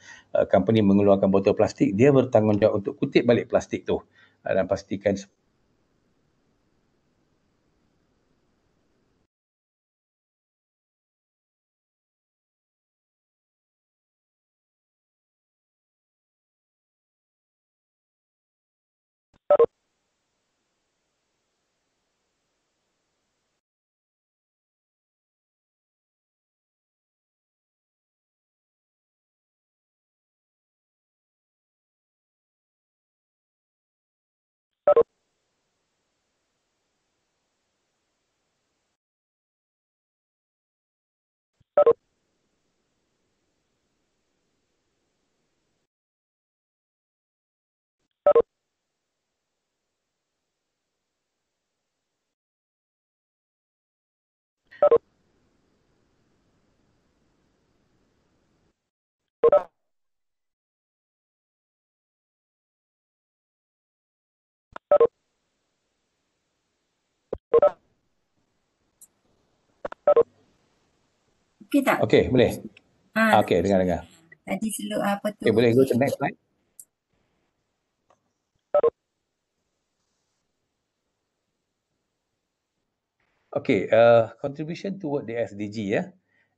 Speaker 2: company mengeluarkan botol plastik, dia bertanggungjawab untuk kutip balik plastik tu dan pastikan
Speaker 3: Okey tak?
Speaker 2: okey, boleh? Okey, dengar.
Speaker 3: Tadi seluk apa tu?
Speaker 2: Okay, boleh go to next slide. Okay, contribution toward the SDG ya.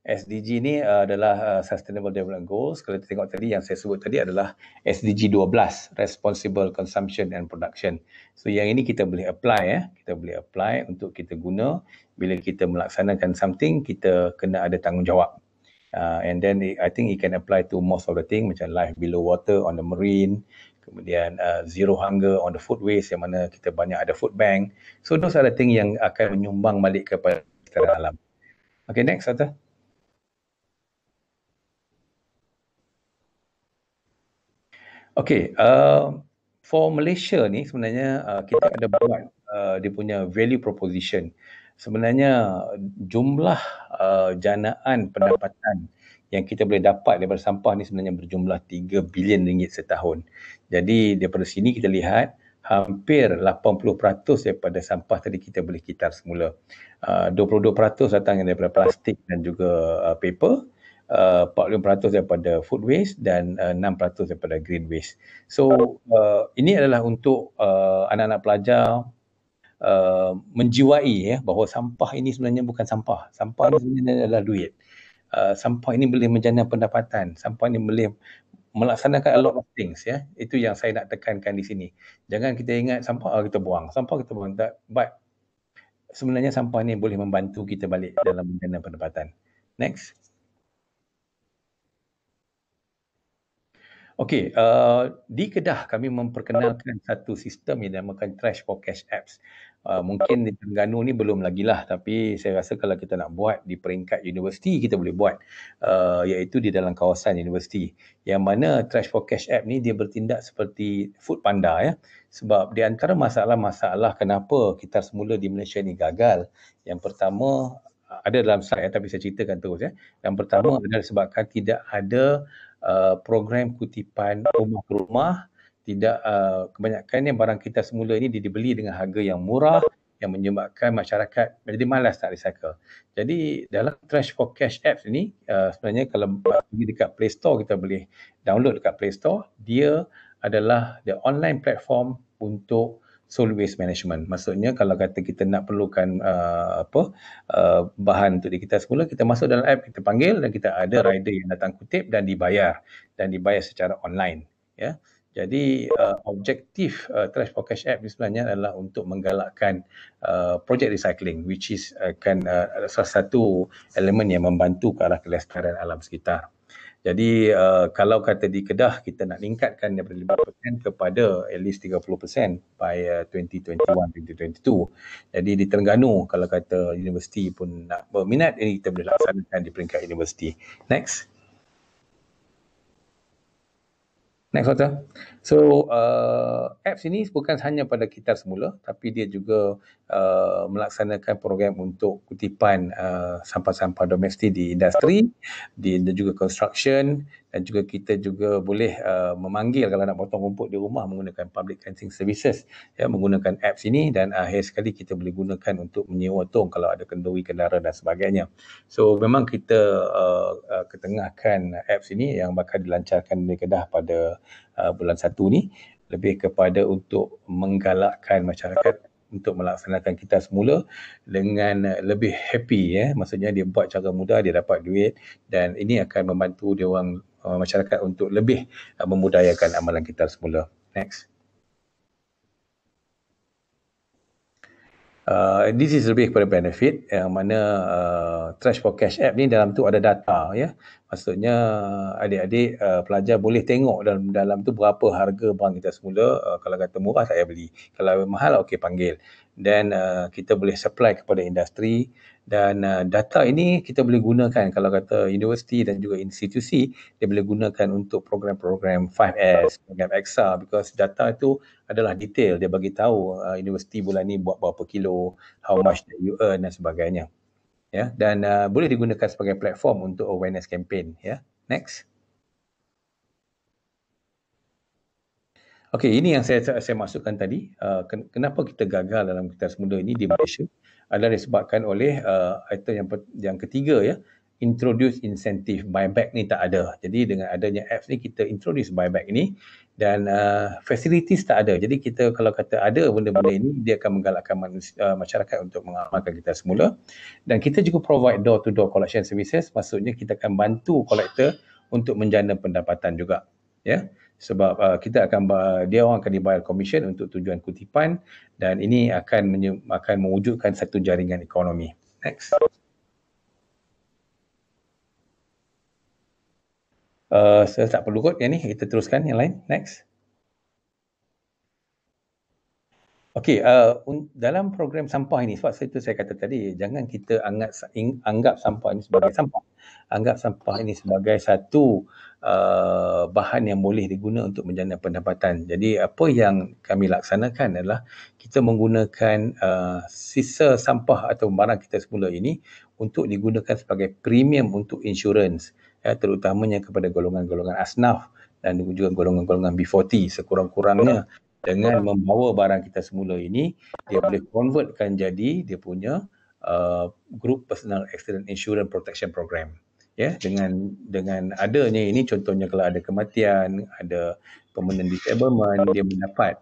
Speaker 2: SDG ni adalah Sustainable Development Goals. Kalau kita tengok tadi yang saya sebut tadi adalah SDG 12, Responsible Consumption and Production. So yang ini kita boleh apply ya. Kita boleh apply untuk kita guna. Bila kita melaksanakan something, kita kena ada tanggungjawab. And then I think it can apply to most of the thing macam life below water on the marine, kemudian zero hunger on the food waste yang mana kita banyak ada food bank. So those are the thing yang akan menyumbang balik kepada alam. Okay, next Atta. Okay, for Malaysia ni sebenarnya kita ada buat dia punya value proposition. Sebenarnya jumlah janaan pendapatan yang kita boleh dapat daripada sampah ni sebenarnya berjumlah 3 bilion ringgit setahun. Jadi daripada sini kita lihat hampir 80% daripada sampah tadi kita boleh kitar semula. 22% datang daripada plastik dan juga paper. 45% daripada food waste dan 6% daripada green waste. So ini adalah untuk anak-anak pelajar menjiwai ya bahawa sampah ini sebenarnya bukan sampah. Sampah ini sebenarnya adalah duit. Sampah ini boleh menjana pendapatan. Sampah ini boleh melaksanakan a lot of things ya. Itu yang saya nak tekankan di sini. Jangan kita ingat sampah kita buang. Sampah kita buang. But sebenarnya sampah ini boleh membantu kita balik dalam menjana pendapatan. Next. Okey, di Kedah kami memperkenalkan satu sistem yang dinamakan Trash for Cash apps. Mungkin di Terengganu ni belum lagi lah, tapi saya rasa kalau kita nak buat di peringkat universiti, kita boleh buat. Iaitu di dalam kawasan universiti. Yang mana Trash for Cash app ni dia bertindak seperti Food Panda ya. Sebab di antara masalah-masalah kenapa kita semula di Malaysia ni gagal. Yang pertama, ada dalam slide tapi saya ceritakan terus ya. Yang pertama adalah sebabkan tidak ada program kutipan rumah ke rumah. Tidak kebanyakannya barang kita semula ini dibeli dengan harga yang murah yang menyebabkan masyarakat jadi malas nak recycle. Jadi dalam Trash for Cash apps ni sebenarnya kalau pergi dekat Play Store, kita boleh download dekat Play Store. Dia adalah the online platform untuk solid waste management. Maksudnya kalau kata kita nak perlukan bahan untuk kita semula, kita masuk dalam app, kita panggil dan kita ada rider yang datang kutip dan dibayar secara online ya. Jadi objektif Trash for Cash App ni sebenarnya adalah untuk menggalakkan projek recycling, which is salah satu elemen yang membantu ke arah kelestarian alam sekitar. Jadi kalau kata di Kedah kita nak meningkatkan daripada 5% kepada at least 30% by 2021-2022. Jadi di Terengganu kalau kata universiti pun nak berminat, ini kita boleh laksanakan di peringkat universiti. Next. Next Doctor. So apps ini bukan hanya pada kita semula, tapi dia juga melaksanakan program untuk kutipan sampah-sampah domestik di industri, dan juga construction, dan juga kita juga boleh memanggil kalau nak potong rumput di rumah menggunakan public cleansing services, ya, menggunakan apps ini, dan akhir sekali kita boleh gunakan untuk menyewa tong kalau ada kenduri kendaraan dan sebagainya. So memang kita ketengahkan apps ini yang bakal dilancarkan di Kedah pada bulan 1 ni, lebih kepada untuk menggalakkan masyarakat untuk melaksanakan kita semula dengan lebih happy, ya. Maksudnya dia buat cara mudah, dia dapat duit, dan ini akan membantu dia orang masyarakat untuk lebih memudayakan amalan kita semula. Next. This is lebih kepada benefit, yang mana Trash for Cash App ni dalam tu ada data, ya. Maksudnya adik-adik pelajar boleh tengok dalam tu berapa harga barang kita semula. Kalau kata murah tak payah beli, kalau mahal okey panggil, dan kita boleh supply kepada industri. Dan data ini kita boleh gunakan kalau kata universiti dan juga institusi, dia boleh gunakan untuk program-program 5S, program EXA, because data itu adalah detail, dia bagi tahu universiti bulan ni buat berapa kilo, how much that you earn dan sebagainya, ya. Dan boleh digunakan sebagai platform untuk awareness campaign, ya. Next. Okey, ini yang saya maksudkan tadi. Kenapa kita gagal dalam kita semula ini di Malaysia adalah disebabkan oleh item yang ketiga, ya, introduce incentive buyback ni tak ada. Jadi dengan adanya apps ni kita introduce buyback ini, dan facilities tak ada. Jadi kita kalau kata ada benda-benda ini, dia akan menggalakkan masyarakat untuk mengamalkan kita semula. Dan kita juga provide door-to-door collection services, maksudnya kita akan bantu collector untuk menjana pendapatan juga, ya. Sebab dia orang akan dibayar komisen untuk tujuan kutipan, dan ini akan mewujudkan satu jaringan ekonomi. Next. Saya tak perlu kot yang ni, kita teruskan yang lain. Next. Okey, dalam program sampah ini, sebab itu saya kata tadi, jangan kita anggap sampah ini sebagai sampah. Anggap sampah ini sebagai satu bahan yang boleh diguna untuk menjana pendapatan. Jadi apa yang kami laksanakan adalah kita menggunakan sisa sampah atau barang kita semula ini untuk digunakan sebagai premium untuk insurans, ya, terutamanya kepada golongan-golongan asnaf dan juga golongan-golongan B40. Sekurang-kurangnya dengan membawa barang kita semula ini, dia boleh convertkan jadi dia punya group personal accident insurance protection program, ya. Dengan adanya ini, contohnya kalau ada kematian, ada permanent disablement, dia mendapat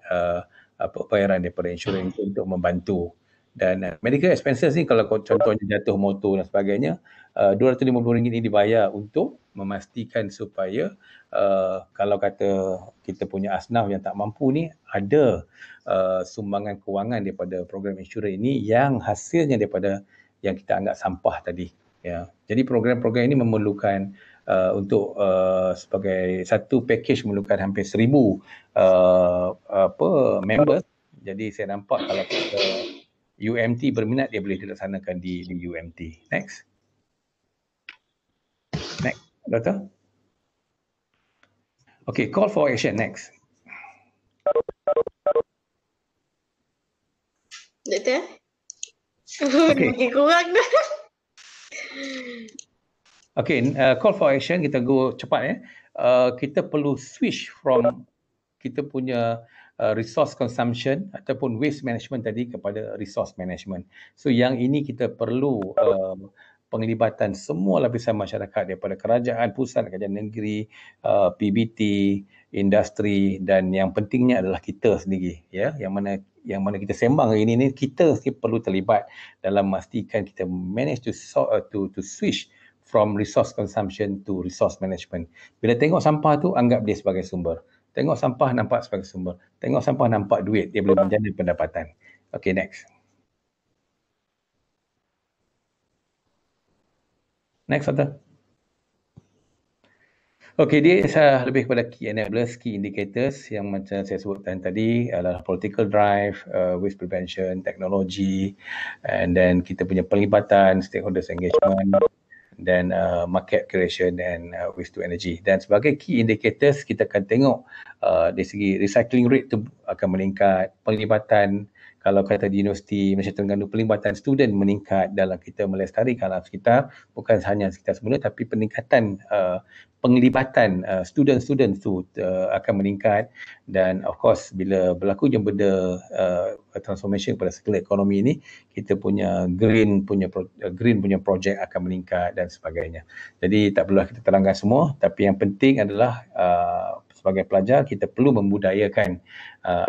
Speaker 2: bayaran daripada insurans untuk membantu. Dan medical expenses ni kalau contohnya jatuh motor dan sebagainya, RM250 ini dibayar untuk memastikan supaya kalau kata kita punya asnaf yang tak mampu ni, ada sumbangan kewangan daripada program insurans ini yang hasilnya daripada yang kita anggap sampah tadi, ya. Jadi program-program ini memerlukan untuk sebagai satu package memerlukan hampir 1,000 members. Jadi saya nampak kalau kita UMT berminat, dia boleh dilaksanakan di UMT. Next. Next, Doktor. Okay, call for action. Next.
Speaker 4: Doktor? Okay. Makin kurang dah.
Speaker 2: Okay, call for action, kita go cepat, ya. Kita perlu switch from kita punya resource consumption ataupun waste management tadi kepada resource management. So yang ini kita perlu penglibatan semua lapisan masyarakat, daripada kerajaan pusat, kerajaan negeri, PBT, industri, dan yang pentingnya adalah kita sendiri, ya. Yang mana kita sembang hari ini kita perlu terlibat dalam memastikan kita manage to switch from resource consumption to resource management. Bila tengok sampah tu, anggap dia sebagai sumber. Tengok sampah nampak sebagai sumber. Tengok sampah nampak duit, dia boleh menjana pendapatan. Okay, next. Next, Doctor. Okay, dia lebih kepada key enablers, key indicators yang macam saya sebutkan tadi adalah political drive, waste prevention, teknologi, and then kita punya pelibatan, stakeholders engagement, dan market creation and waste to energy. Dan sebagai key indicators, kita akan tengok dari segi recycling rate tu akan meningkat, pelibatan, kalau kata di Universiti Malaysia Terengganu, pelibatan student meningkat dalam kita melestarikan alam sekitar, bukan hanya sekitar semula, tapi peningkatan penglibatan student-student tu akan meningkat. Dan of course bila berlakunya benda transformation pada circular economy ni, kita punya green punya projek akan meningkat dan sebagainya. Jadi tak perlulah kita terangkan semua, tapi yang penting adalah sebagai pelajar kita perlu membudayakan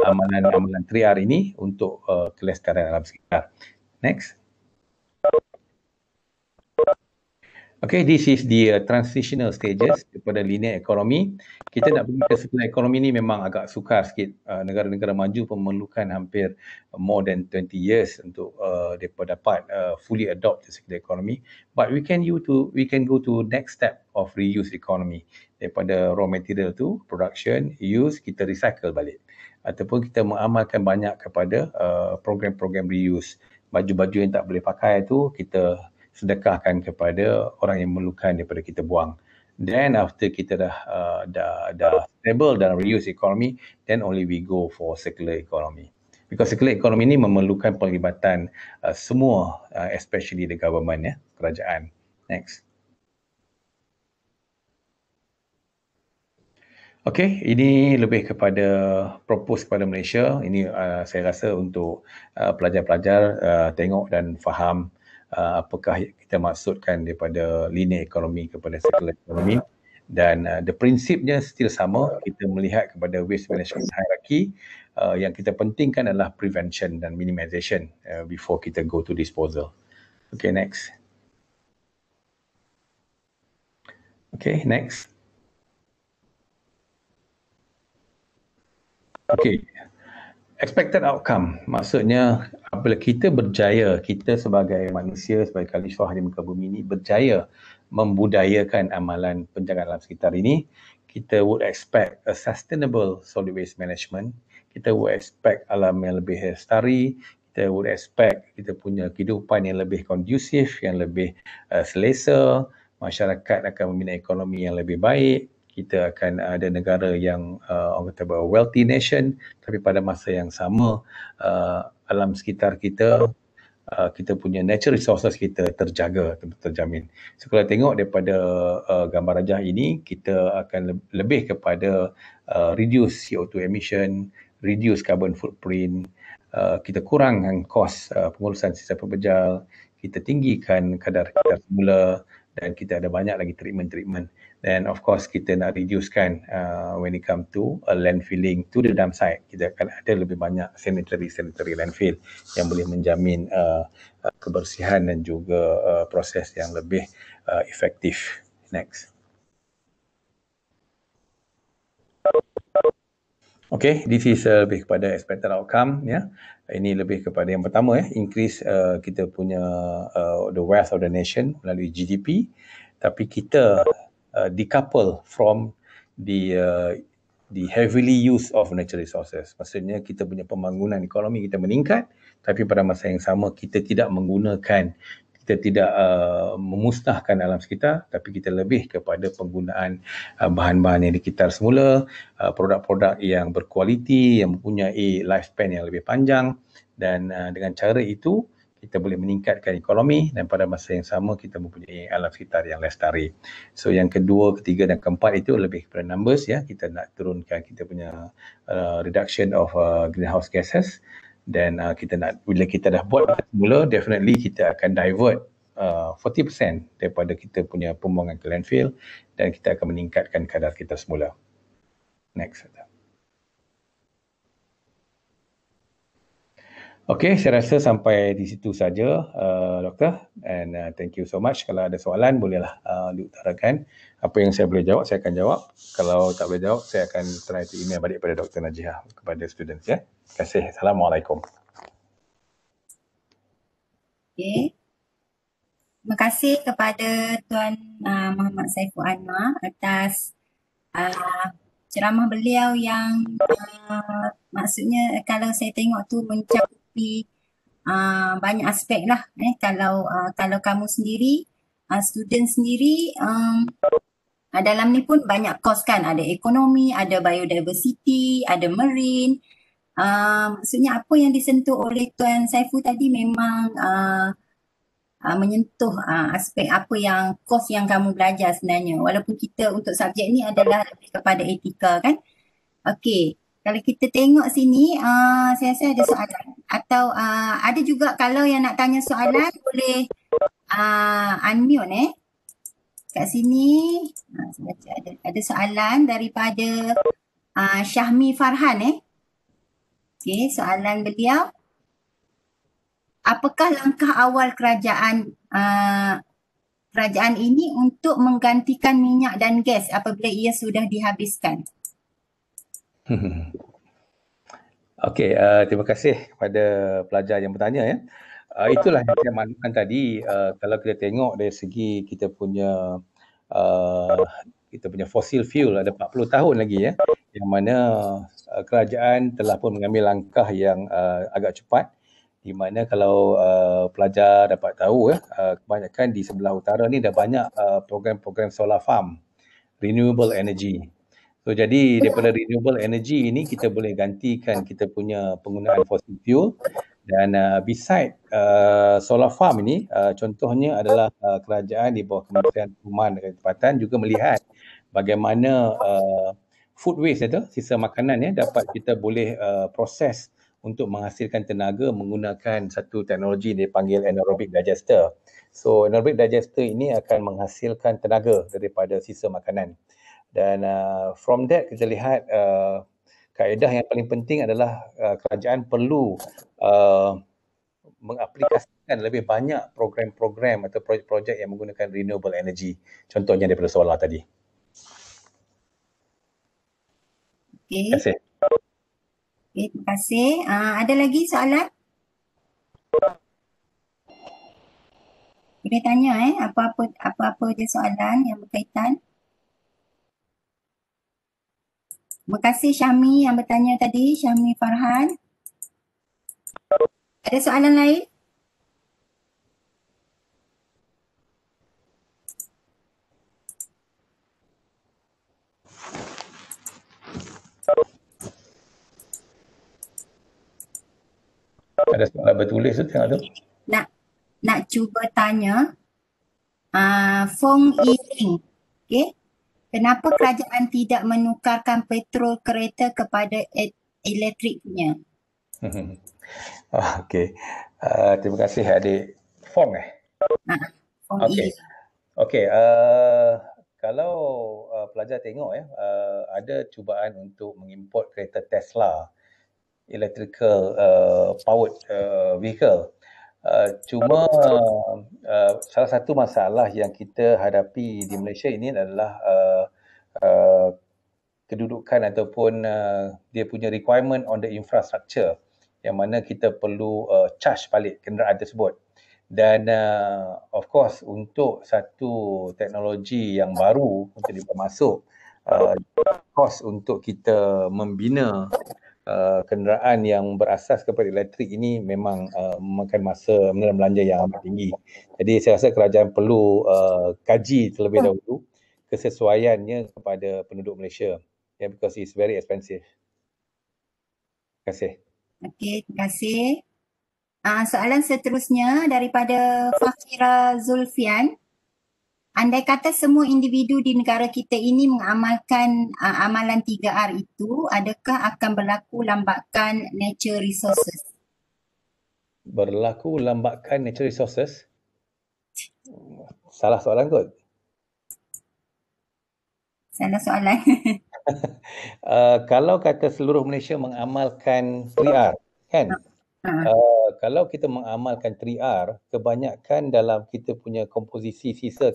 Speaker 2: amalan-amalan 3R ini untuk kelestarian alam sekitar. Next. Okay, this is the transitional stages daripada linear economy. Kita nak pergi ke circular economy ni memang agak sukar sikit. Negara-negara maju pun memerlukan hampir more than 20 years untuk mereka dapat fully adopt the circular economy. But we can go to next step of reuse economy. Daripada raw material tu, production, use, kita recycle balik. Ataupun kita mengamalkan banyak kepada program-program reuse. Baju-baju yang tak boleh pakai tu, kita sedekahkan kepada orang yang memerlukan daripada kita buang. Then after kita dah stable dalam reuse economy, then only we go for circular economy. Because circular economy ni memerlukan penglibatan semua, especially the government, ya, kerajaan. Next. Okay, ini lebih kepada propose kepada Malaysia. Ini saya rasa untuk pelajar-pelajar tengok dan faham apakah kita maksudkan daripada linear economy kepada circular economy. Dan the prinsipnya still sama, kita melihat kepada waste management hierarchy. Yang kita pentingkan adalah prevention dan minimization before kita go to disposal. Okay, next. Okay, next. Okay, expected outcome, maksudnya apabila kita berjaya, kita sebagai manusia, sebagai khalifah di muka bumi ini berjaya membudayakan amalan penjagaan alam sekitar ini, kita would expect a sustainable solid waste management, kita would expect alam yang lebih lestari, kita would expect kita punya kehidupan yang lebih kondusif, yang lebih selesa, masyarakat akan membina ekonomi yang lebih baik, kita akan ada negara yang orang kata wealthy nation, tapi pada masa yang sama alam sekitar kita, kita punya natural resources kita terjaga, terjamin. So kalau tengok daripada gambar rajah ini, kita akan lebih kepada reduce CO2 emission, reduce carbon footprint, kita kurangkan kos pengurusan sisa pembejal, kita tinggikan kadar kita semula, dan kita ada banyak lagi treatment. Dan of course kita nak reducekan when it come to landfilling to the dump site. Kita akan ada lebih banyak sanitary landfill yang boleh menjamin kebersihan dan juga proses yang lebih efektif. Next. Okay, this is lebih kepada expected outcome, ya. Ini lebih kepada yang pertama, ya, increase kita punya the wealth of the nation melalui GDP, tapi kita decouple from the heavily use of natural resources. Maksudnya kita punya pembangunan ekonomi kita meningkat, tapi pada masa yang sama kita tidak menggunakan, kita tidak memusnahkan alam sekitar, tapi kita lebih kepada penggunaan bahan-bahan yang dikitar semula, produk-produk yang berkualiti, yang mempunyai lifespan yang lebih panjang, dan dengan cara itu kita boleh meningkatkan ekonomi dan pada masa yang sama kita mempunyai alam sekitar yang lestari. So yang kedua, ketiga dan keempat itu lebih kepada numbers, ya. Kita nak turunkan kita punya reduction of greenhouse gases, dan kita nak, bila kita dah buat semula, definitely kita akan divert 40% daripada kita punya pembuangan ke landfill, dan kita akan meningkatkan kadar kita semula. Next. Okey, saya rasa sampai di situ saja, Doktor. And thank you so much. Kalau ada soalan, bolehlah diutarakan. Apa yang saya boleh jawab, saya akan jawab. Kalau tak boleh jawab, saya akan try to email balik pada Dr. Najihah, kepada students. Ya. Terima kasih. Assalamualaikum.
Speaker 3: Okey. Terima kasih kepada Tuan Muhammad Saiful Anwar atas ceramah beliau yang maksudnya kalau saya tengok tu mencakupi banyak aspek lah. Kalau kamu sendiri, student sendiri, dalam ni pun banyak course kan, ada ekonomi, ada biodiversity, ada marine. Maksudnya apa yang disentuh oleh Tuan Saiful tadi memang menyentuh aspek apa yang course yang kamu belajar sebenarnya. Walaupun kita untuk subjek ni adalah lebih kepada etika kan. Okey, kalau kita tengok sini, saya rasa ada soalan. Atau ada juga kalau yang nak tanya soalan boleh unmute kat sini. Saya baca ada soalan daripada Syahmi Farhan Okey, soalan beliau. Apakah langkah awal kerajaan ini untuk menggantikan minyak dan gas apabila ia sudah dihabiskan?
Speaker 2: Okey, terima kasih kepada pelajar yang bertanya ya. Itulah yang saya maklumkan tadi, kalau kita tengok dari segi kita punya fossil fuel ada 40 tahun lagi ya, yang mana kerajaan telah pun mengambil langkah yang agak cepat, di mana kalau pelajar dapat tahu kebanyakan di sebelah utara ni dah banyak program-program solar farm, renewable energy. So jadi daripada renewable energy ini kita boleh gantikan kita punya penggunaan fossil fuel. Dan beside solar farm ini, contohnya adalah kerajaan di bawah Kementerian Perumahan dan Ketempatan juga melihat bagaimana food waste itu, sisa makanan dapat kita boleh proses untuk menghasilkan tenaga menggunakan satu teknologi yang dipanggil anaerobic digester. So anaerobic digester ini akan menghasilkan tenaga daripada sisa makanan. Dan from that kita lihat kaedah yang paling penting adalah kerajaan perlu mengaplikasikan lebih banyak program-program atau projek-projek yang menggunakan renewable energy. Contohnya daripada solar tadi.
Speaker 3: Okey.
Speaker 2: Terima kasih.
Speaker 3: Okay, terima kasih. Ada lagi soalan? Boleh tanya apa-apa je soalan yang berkaitan. Terima kasih Syahmi yang bertanya tadi, Syahmi Farhan. Ada soalan lain?
Speaker 2: Ada soalan bertulis tu tengok tu.
Speaker 3: Nak cuba tanya Fong Yi-Ling. Okay. Kenapa kerajaan tidak menukarkan petrol kereta kepada elektrik punya?
Speaker 2: Okey. Terima kasih adik Fong
Speaker 3: Fong
Speaker 2: Okey.
Speaker 3: Yi-Ling.
Speaker 2: Okey, kalau pelajar tengok ada cubaan untuk mengimport kereta Tesla, electrical powered vehicle. Cuma salah satu masalah yang kita hadapi di Malaysia ini adalah kedudukan ataupun dia punya requirement on the infrastructure, yang mana kita perlu charge balik kenderaan tersebut. Dan of course untuk satu teknologi yang baru untuk dimasuk, kos untuk kita membina kenderaan yang berasas kepada elektrik ini memang memakan masa menelan belanja yang amat tinggi. Jadi saya rasa kerajaan perlu kaji terlebih dahulu kesesuaiannya kepada penduduk Malaysia, because it's very expensive. Terima kasih.
Speaker 3: Okey, terima kasih. Soalan seterusnya daripada Fakira Zulfian. Andai kata semua individu di negara kita ini mengamalkan amalan 3R itu, adakah akan berlaku lambakan nature resources?
Speaker 2: Berlaku lambakan nature resources? Salah soalan kot.
Speaker 3: Salah soalan.
Speaker 2: Kalau kata seluruh Malaysia mengamalkan 3R, kan? Kalau kita mengamalkan 3R, kebanyakan dalam kita punya komposisi sisa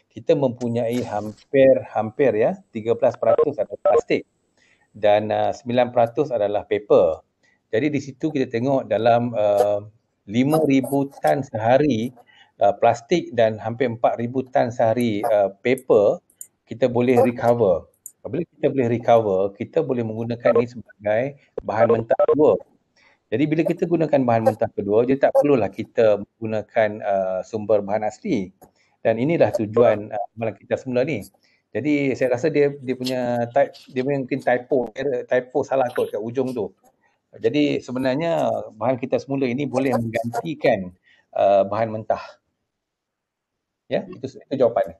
Speaker 2: kita mempunyai hampir ya 13% adalah plastik dan 9% adalah paper. Jadi di situ kita tengok dalam 5,000 tan sehari plastik dan hampir 4,000 tan sehari paper kita boleh recover. Apabila kita boleh recover, kita boleh menggunakan ini sebagai bahan mentah kedua. Jadi bila kita gunakan bahan mentah kedua, dia tak perlulah kita menggunakan sumber bahan asli. Dan inilah tujuan amalan kita semula ni. Jadi saya rasa dia punya mungkin typo salah kot kat ujung tu. Jadi sebenarnya bahan kita semula ini boleh menggantikan bahan mentah. Ya, itu jawapan.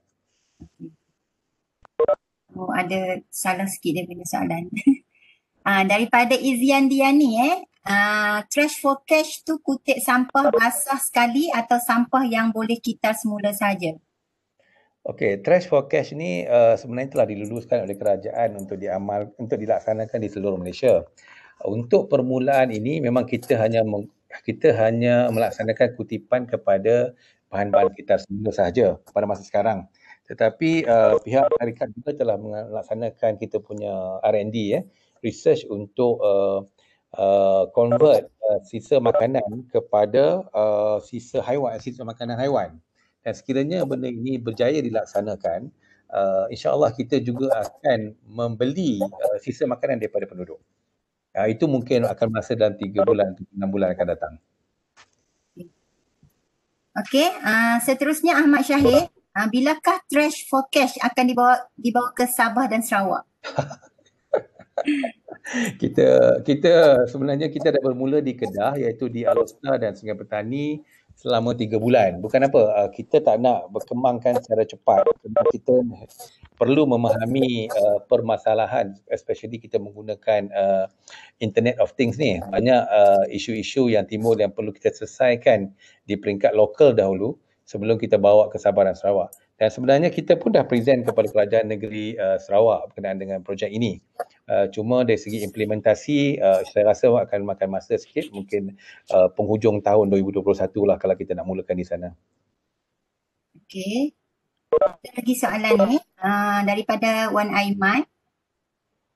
Speaker 3: Oh, ada salah sikit dia punya soalan. Daripada Izian Diani trash for cash tu kutip sampah basah sekali atau sampah yang boleh kita semula saja?
Speaker 2: Okey, trash for cash ni sebenarnya telah diluluskan oleh kerajaan untuk dilaksanakan di seluruh Malaysia. Untuk permulaan ini memang kita hanya melaksanakan kutipan kepada bahan-bahan kita semula sahaja pada masa sekarang. Tetapi pihak syarikat juga telah melaksanakan kita punya R&D research untuk convert sisa makanan kepada sisa makanan haiwan. Dan sekiranya benda ini berjaya dilaksanakan, insya-Allah kita juga akan membeli sisa makanan daripada penduduk. Itu mungkin akan masa dalam 3 bulan atau 6 bulan akan datang.
Speaker 3: Okey, seterusnya Ahmad Syahid, bilakah trash for cash akan dibawa ke Sabah dan Sarawak?
Speaker 2: Kita sebenarnya kita dah bermula di Kedah, iaitu di Alor dan Sungai Petani selama 3 bulan. Bukan apa, kita tak nak berkembangkan secara cepat kerana kita perlu memahami permasalahan, especially kita menggunakan Internet of Things ni. Banyak isu-isu yang timbul yang perlu kita selesaikan di peringkat lokal dahulu sebelum kita bawa ke Sabah dan Sarawak. Dan sebenarnya kita pun dah present kepada kerajaan negeri Sarawak berkenaan dengan projek ini. Cuma dari segi implementasi, saya rasa akan makan masa sikit, mungkin penghujung tahun 2021 lah kalau kita nak mulakan di sana.
Speaker 3: Okey. Ada lagi soalan ni daripada Wan Aiman.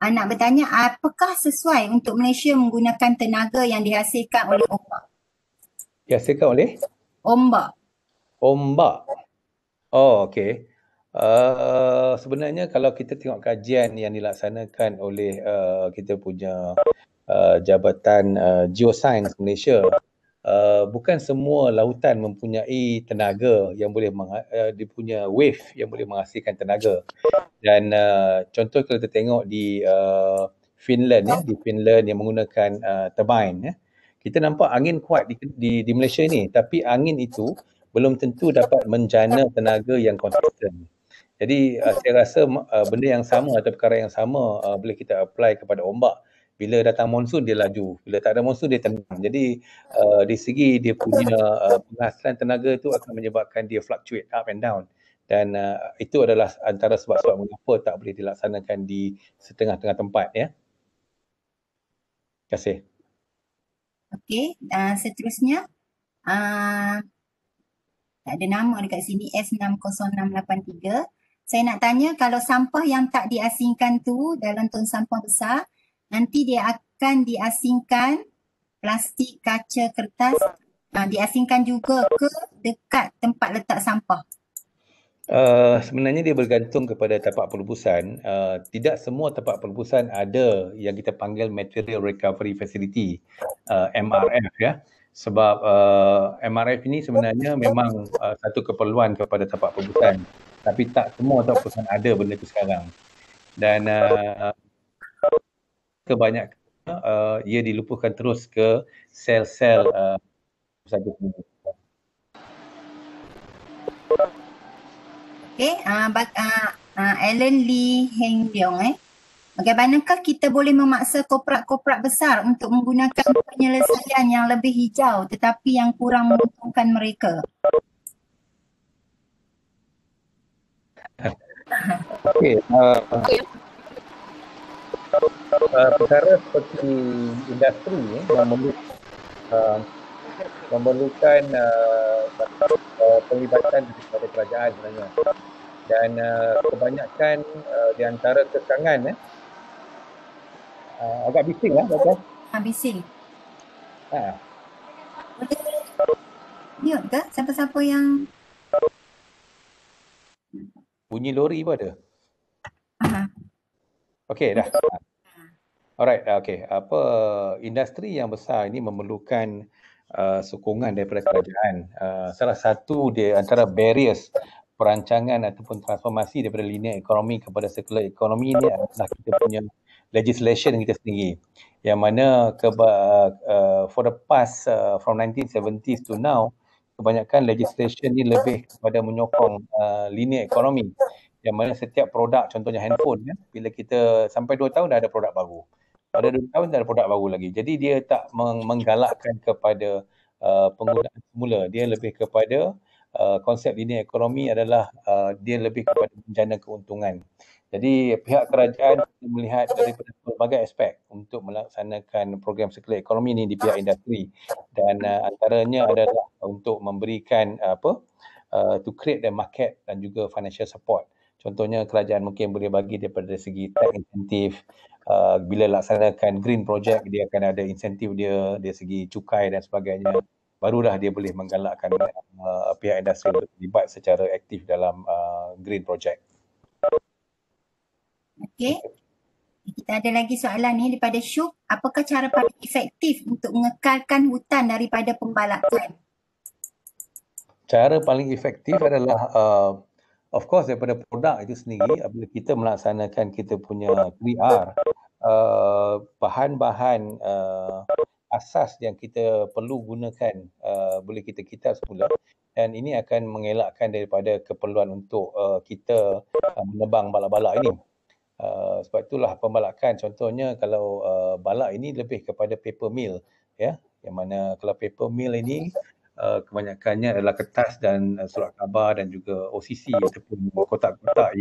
Speaker 3: Nak bertanya, apakah sesuai untuk Malaysia menggunakan tenaga yang dihasilkan oleh ombak?
Speaker 2: Dihasilkan oleh?
Speaker 3: Ombak.
Speaker 2: Ombak. Oh, okey. Sebenarnya kalau kita tengok kajian yang dilaksanakan oleh kita punya Jabatan Geoscience Malaysia, bukan semua lautan mempunyai tenaga yang boleh dia punya wave yang boleh menghasilkan tenaga. Dan contoh kalau kita tengok di Finland di Finland yang menggunakan turbine kita nampak angin kuat di Malaysia ni, tapi angin itu belum tentu dapat menjana tenaga yang konsisten. Jadi saya rasa benda yang sama atau perkara yang sama boleh kita apply kepada ombak. Bila datang monsun dia laju, bila tak ada monsun dia tenang. Jadi di segi dia punya penghasilan tenaga itu akan menyebabkan dia fluctuate up and down. Dan itu adalah antara sebab-sebab mengapa tak boleh dilaksanakan di setengah-tengah tempat ya. Terima kasih.
Speaker 3: Okey, seterusnya tak ada nama dekat sini, S60683. Saya nak tanya, kalau sampah yang tak diasingkan tu dalam tong sampah besar, nanti dia akan diasingkan plastik, kaca, kertas, diasingkan juga ke dekat tempat letak sampah?
Speaker 2: Sebenarnya dia bergantung kepada tapak pelubusan. Tidak semua tapak pelubusan ada yang kita panggil Material Recovery Facility, MRF ya. Sebab MRF ini sebenarnya memang satu keperluan kepada tapak pelubusan. Tapi tak semua tapak pelubusan ada benda itu sekarang. Dan kebanyakan ia dilupuhkan terus ke sel-sel satu sendiri.
Speaker 3: Okey, Alan Lee Heng Leong bagaimanakah kita boleh memaksa korporat-korporat besar untuk menggunakan penyelesaian yang lebih hijau tetapi yang kurang menguntungkan mereka?
Speaker 2: Okey, perkara seperti industri yang memerlukan penglibatan daripada kerajaan sebenarnya. Dan kebanyakan di antara kekangan agak bising lah Bapak.
Speaker 3: Bising.
Speaker 2: Ha.
Speaker 3: Boleh mute ke siapa-siapa yang
Speaker 2: Bunyi lori pun ada.
Speaker 3: Aha.
Speaker 2: Okey dah. Alright, okey. Industri yang besar ini memerlukan sokongan daripada kerajaan. Salah satu di antara barriers perancangan ataupun transformasi daripada linear ekonomi kepada circular ekonomi ini adalah kita punya legislation kita sendiri. Yang mana for the past from 1970s to now, kebanyakan legislation ni lebih kepada menyokong linear ekonomi. Yang mana setiap produk, contohnya handphone, bila kita sampai 2 tahun dah ada produk baru. Pada 2 tahun dah ada produk baru lagi. Jadi dia tak menggalakkan kepada penggunaan semula. Dia lebih kepada konsep linear ekonomi adalah dia lebih kepada menjana keuntungan. Jadi pihak kerajaan melihat daripada pelbagai aspek untuk melaksanakan program circular ekonomi ini di pihak industri, dan antaranya adalah untuk memberikan to create the market dan juga financial support. Contohnya kerajaan mungkin boleh bagi daripada segi tax incentive, bila laksanakan green project dia akan ada insentif dia dari segi cukai dan sebagainya. Barulah dia boleh menggalakkan pihak industri untuk terlibat secara aktif dalam green project.
Speaker 3: Okey. Kita ada lagi soalan ni daripada Syuk. Apakah cara paling efektif untuk mengekalkan hutan daripada pembalakan?
Speaker 2: Cara paling efektif adalah of course daripada produk itu sendiri. Apabila kita melaksanakan kita punya 3R, bahan-bahan asas yang kita perlu gunakan boleh kita semula, dan ini akan mengelakkan daripada keperluan untuk kita menebang balak-balak ini. Sebab itulah pembalakan, contohnya kalau balak ini lebih kepada paper mill, ya, yang mana kalau paper mill ini kebanyakannya adalah kertas dan surat khabar dan juga OCC ataupun kotak-kotak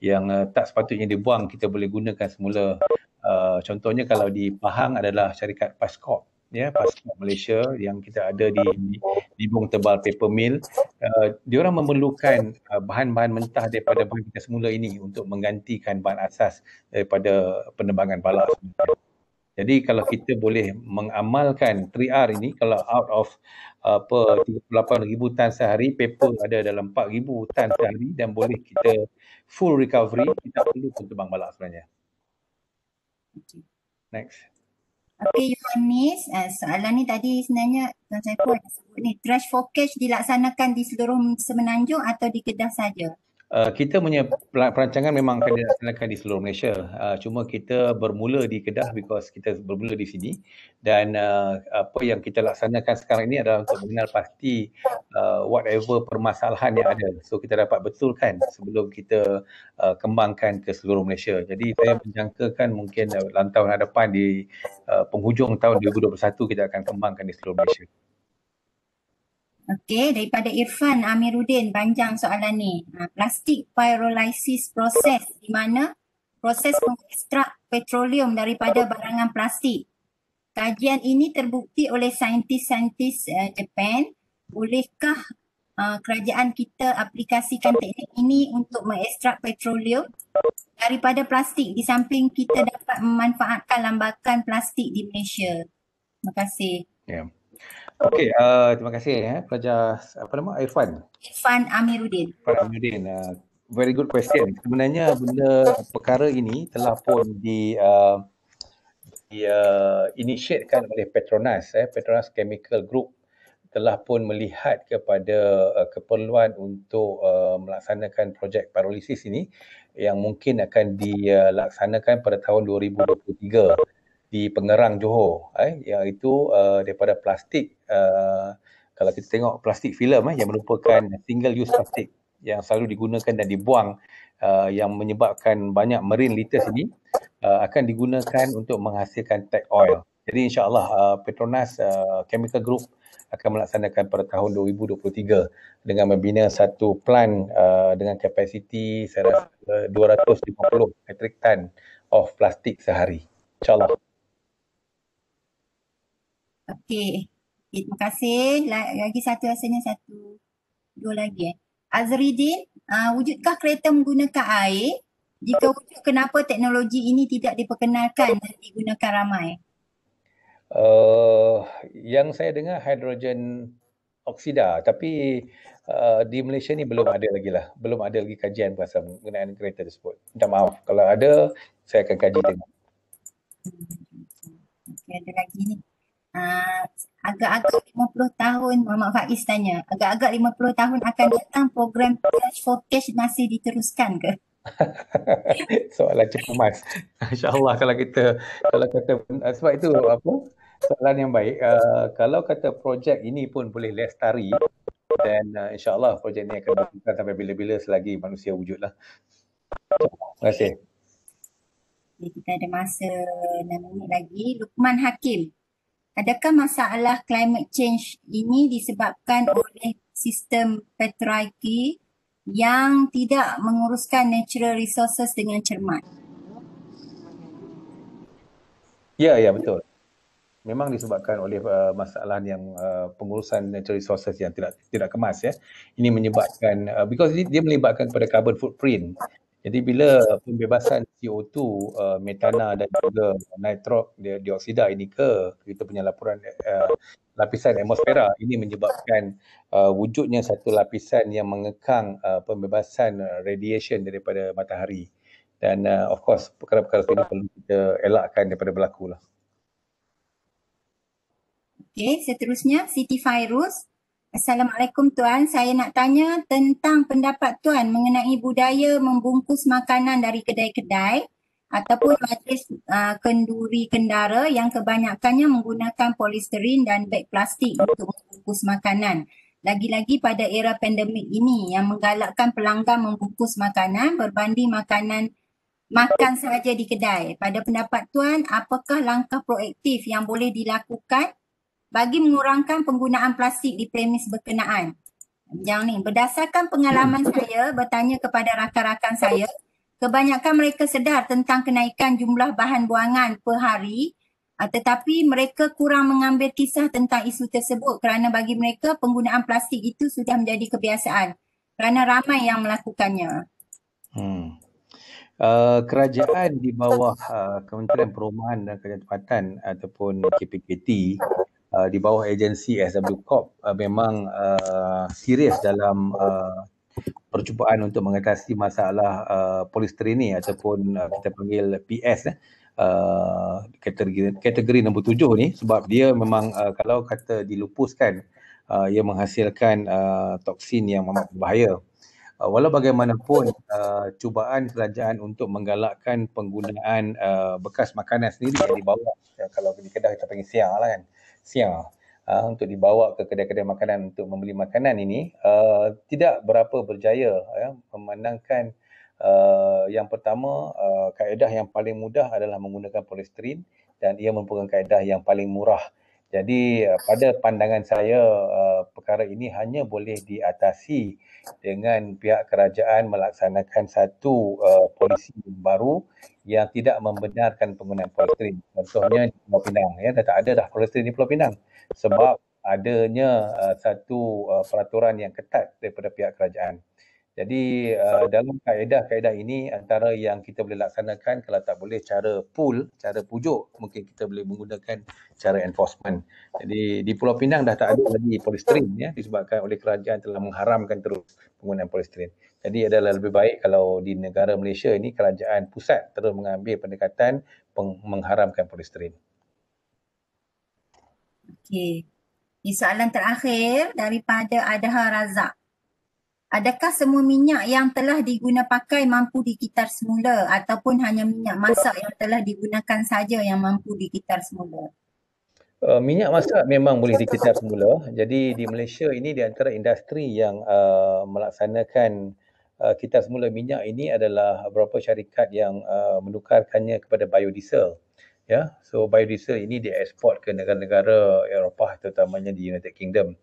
Speaker 2: yang tak sepatutnya dibuang, kita boleh gunakan semula. Contohnya kalau di Pahang adalah syarikat Pascorp, ya, Pascorp Malaysia yang kita ada di Bung Tebal Paper Mill. Diorang memerlukan bahan-bahan mentah daripada bahan kita semula ini untuk menggantikan bahan asas daripada penebangan balak sebenarnya. Jadi kalau kita boleh mengamalkan 3R ini, kalau out of 38,000 tan sehari, paper ada dalam 4,000 tan sehari dan boleh kita full recovery, kita perlu pun tebang balak sebenarnya. Next.
Speaker 3: Okey, Yohanis, soalan ni tadi sebenarnya Tuan Saiful ada sebut ni, trash focus dilaksanakan di seluruh Semenanjung atau di Kedah saja?
Speaker 2: Kita punya perancangan memang akan dilaksanakan di seluruh Malaysia. Cuma kita bermula di Kedah because kita bermula di sini, dan apa yang kita laksanakan sekarang ini adalah untuk mengenal pasti whatever permasalahan yang ada. So kita dapat betulkan sebelum kita kembangkan ke seluruh Malaysia. Jadi saya menjangkakan mungkin dalam tahun hadapan di penghujung tahun 2021 kita akan kembangkan di seluruh Malaysia.
Speaker 3: Okey, daripada Irfan Amiruddin, panjang soalan ni. Plastik pyrolysis proses, di mana proses mengekstrak petroleum daripada barangan plastik. Kajian ini terbukti oleh saintis-saintis Jepun. Bolehkah kerajaan kita aplikasikan teknik ini untuk mengekstrak petroleum daripada plastik di samping kita dapat memanfaatkan lambakan plastik di Malaysia? Terima kasih.
Speaker 2: Yeah. Okey, terima kasih pelajar Irfan.
Speaker 3: Irfan Amiruddin.
Speaker 2: Very good question. Sebenarnya perkara ini telah pun initiatekan oleh Petronas. Petronas Chemical Group telah pun melihat kepada keperluan untuk melaksanakan projek pyrolysis ini yang mungkin akan dilaksanakan pada tahun 2023 di Pengerang, Johor, iaitu daripada plastik. Kalau kita tengok plastik filem yang merupakan single use plastik yang selalu digunakan dan dibuang, yang menyebabkan banyak marine litters ini akan digunakan untuk menghasilkan tech oil. Jadi insya-Allah Petronas Chemical Group akan melaksanakan pada tahun 2023 dengan membina satu plant dengan kapasiti saya rasa 250 metrik tan of plastik sehari. InsyaAllah.
Speaker 3: Okey, Terima kasih. Lagi satu rasanya dua lagi. Azridin, wujudkah kereta menggunakan air? Jika wujud, kenapa teknologi ini tidak diperkenalkan dan digunakan ramai?
Speaker 2: Yang saya dengar hidrogen oksida, tapi di Malaysia ni belum ada lagi lah. Belum ada lagi kajian pasal penggunaan kereta tersebut. Minta maaf. Kalau ada, saya akan kaji tengok.
Speaker 3: Okay, ada lagi ni. Agak-agak 50 tahun, Muhammad Faiz tanya, agak-agak 50 tahun akan datang program Cash for Cash masih diteruskan ke?
Speaker 2: Soalan cepumas. InsyaAllah kalau kata sebab itu soalan yang baik. Kalau kata projek ini pun boleh lestari, dan insyaAllah projek ini akan berlangsung sampai bila-bila selagi manusia wujud lah. Terima kasih.
Speaker 3: Okay, kita ada masa 6 minit lagi. Lukman Hakim, adakah masalah climate change ini disebabkan oleh sistem patriarki yang tidak menguruskan natural resources dengan cermat?
Speaker 2: Ya, betul. Memang disebabkan oleh masalah yang pengurusan natural resources yang tidak kemas ya. Ini menyebabkan because dia melibatkan kepada carbon footprint. Jadi bila pembebasan CO2, metana dan juga dioksida ini ke kita punya lapisan atmosfera, ini menyebabkan wujudnya satu lapisan yang mengekang pembebasan radiation daripada matahari. Dan of course perkara-perkara ini perlu kita elakkan daripada berlaku lah.
Speaker 3: Okey, seterusnya Siti Fairuz. Assalamualaikum Tuan, saya nak tanya tentang pendapat Tuan mengenai budaya membungkus makanan dari kedai-kedai ataupun majlis kenduri kendara yang kebanyakannya menggunakan polisterin dan beg plastik untuk membungkus makanan. Lagi-lagi pada era pandemik ini yang menggalakkan pelanggan membungkus makanan berbanding makan sahaja di kedai. Pada pendapat Tuan, apakah langkah proaktif yang boleh dilakukan bagi mengurangkan penggunaan plastik di premis berkenaan? Yang ni, berdasarkan pengalaman saya bertanya kepada rakan-rakan saya, kebanyakan mereka sedar tentang kenaikan jumlah bahan buangan per hari, tetapi mereka kurang mengambil kisah tentang isu tersebut kerana bagi mereka penggunaan plastik itu sudah menjadi kebiasaan kerana ramai yang melakukannya.
Speaker 2: Kerajaan di bawah Kementerian Perumahan dan Kerajaan Tempatan ataupun KPKT di bawah agensi SW Corp memang serius dalam percubaan untuk mengatasi masalah polisterin ni ataupun kita panggil PS kategori nombor 7 ni, sebab dia memang kalau kata dilupuskan ia menghasilkan toksin yang amat berbahaya. Walau bagaimanapun cubaan kerajaan untuk menggalakkan penggunaan bekas makanan sendiri yang dibawa, kalau di Kedah kita panggil siang lah kan, untuk dibawa ke kedai-kedai makanan untuk membeli makanan ini tidak berapa berjaya memandangkan yang pertama kaedah yang paling mudah adalah menggunakan polisterin dan ia merupakan kaedah yang paling murah. Jadi pada pandangan saya perkara ini hanya boleh diatasi dengan pihak kerajaan melaksanakan satu polisi baru yang tidak membenarkan penggunaan polisterin. Contohnya di Pulau Pinang, dah tak ada dah polisterin di Pulau Pinang sebab adanya satu peraturan yang ketat daripada pihak kerajaan. Jadi dalam kaedah-kaedah ini antara yang kita boleh laksanakan, kalau tak boleh cara pujuk, mungkin kita boleh menggunakan cara enforcement. Jadi di Pulau Pinang dah tak ada lagi polisterin disebabkan oleh kerajaan telah mengharamkan terus penggunaan polisterin. Jadi adalah lebih baik kalau di negara Malaysia ini kerajaan pusat terus mengambil pendekatan mengharamkan polisterin.
Speaker 3: Okey. Soalan terakhir daripada Adha Razak. Adakah semua minyak yang telah diguna pakai mampu dikitar semula ataupun hanya minyak masak yang telah digunakan saja yang mampu dikitar semula?
Speaker 2: Minyak masak memang boleh dikitar semula. Jadi di Malaysia ini di antara industri yang melaksanakan kitar semula minyak ini adalah beberapa syarikat yang menukarkannya kepada biodiesel. So biodiesel ini dieksport ke negara-negara Eropah, terutamanya di United Kingdom.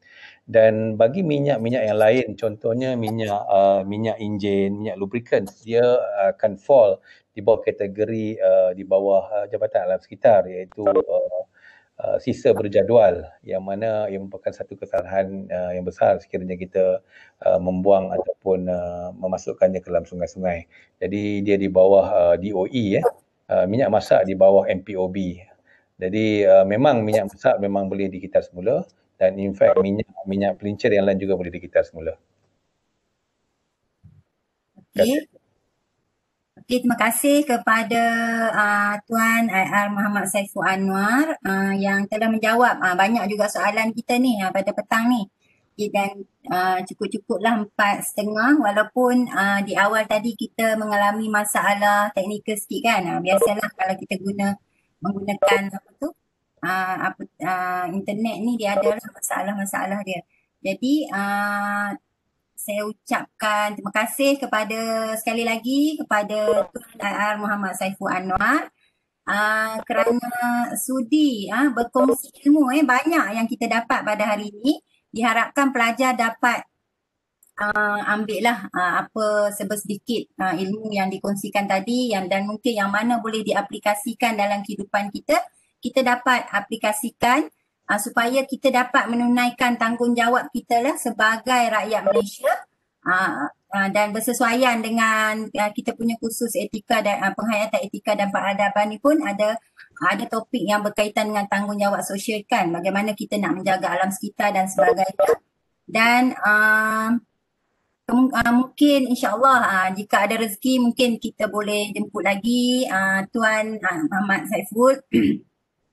Speaker 2: Dan bagi minyak-minyak yang lain, contohnya minyak enjin, minyak lubricant, dia akan fall di bawah kategori di bawah Jabatan Alam Sekitar, iaitu sisa berjadual, yang mana ia merupakan satu kesalahan yang besar sekiranya kita membuang ataupun memasukkannya ke dalam sungai-sungai. Jadi dia di bawah DOE, minyak masak di bawah MPOB. Jadi memang minyak masak memang boleh dikitar semula, dan in fact minyak pelincir yang lain juga boleh dikitar semula.
Speaker 3: Okey. Okey, terima kasih kepada Tuan IR Muhammad Saiful Anwar yang telah menjawab banyak juga soalan kita ni pada petang ni. Okay, dan cukup-cukuplah 4.30 walaupun di awal tadi kita mengalami masalah teknikal sikit kan. Biasalah kalau kita menggunakan internet ni dia adalah masalah-masalah dia. Jadi saya ucapkan terima kasih sekali lagi kepada Tuan IR Muhammad Saiful Anwar kerana sudi berkongsi ilmu banyak yang kita dapat pada hari ini. Diharapkan pelajar dapat ambillah apa sedikit ilmu yang dikongsikan tadi dan mungkin yang mana boleh diaplikasikan dalam kehidupan kita, kita dapat aplikasikan supaya kita dapat menunaikan tanggungjawab kita lah sebagai rakyat Malaysia dan bersesuaian dengan kita punya kursus etika dan penghayatan etika dan peradaban ni pun ada topik yang berkaitan dengan tanggungjawab sosial kan, bagaimana kita nak menjaga alam sekitar dan sebagainya. Dan mungkin insyaAllah jika ada rezeki mungkin kita boleh jemput lagi Tuan Muhammad Saiful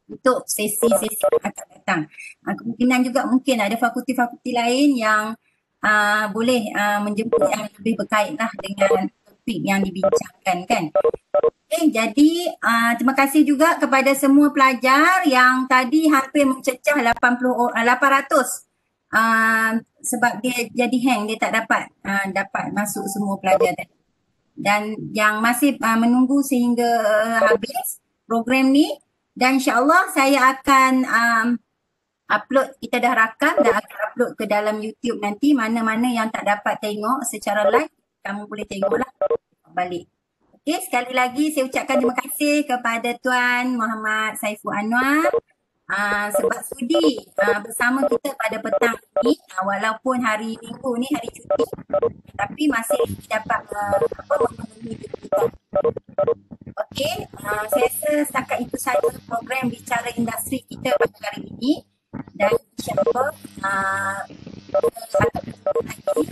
Speaker 3: untuk sesi-sesi akan datang. Kemungkinan juga mungkin ada fakulti-fakulti lain yang boleh menjemput yang lebih berkaitan dengan topik yang dibincangkan kan. Okay, jadi terima kasih juga kepada semua pelajar yang tadi hampir mencecah 800 sebab dia jadi hang, dia tak dapat masuk semua pelajar tadi. Dan yang masih menunggu sehingga habis program ni. Dan insyaAllah saya akan upload, kita dah rakam dan akan upload ke dalam YouTube nanti. Mana-mana yang tak dapat tengok secara live, kamu boleh tengoklah balik. Okey, sekali lagi saya ucapkan terima kasih kepada Tuan Muhammad Saiful Anwar sebab sudi bersama kita pada petang ini, walaupun hari Minggu ni hari cuti, tapi masih dapat memenuhi kebutuhan. Okey, saya rasa setakat itu saja program bicara industri kita pada hari ini dan insyaAllah kita akan bertemu lagi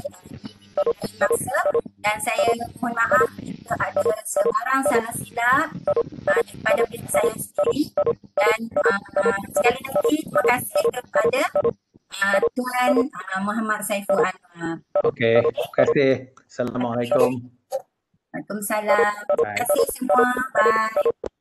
Speaker 3: di masa, dan saya mohon maaf jika ada sebarang salah silap daripada pihak saya sendiri, dan sekali lagi terima kasih kepada Tuan Muhammad Saiful Anwar.
Speaker 2: Okey, terima kasih. Assalamualaikum.
Speaker 3: Waalaikumsalam. Terima kasih semua. Bye.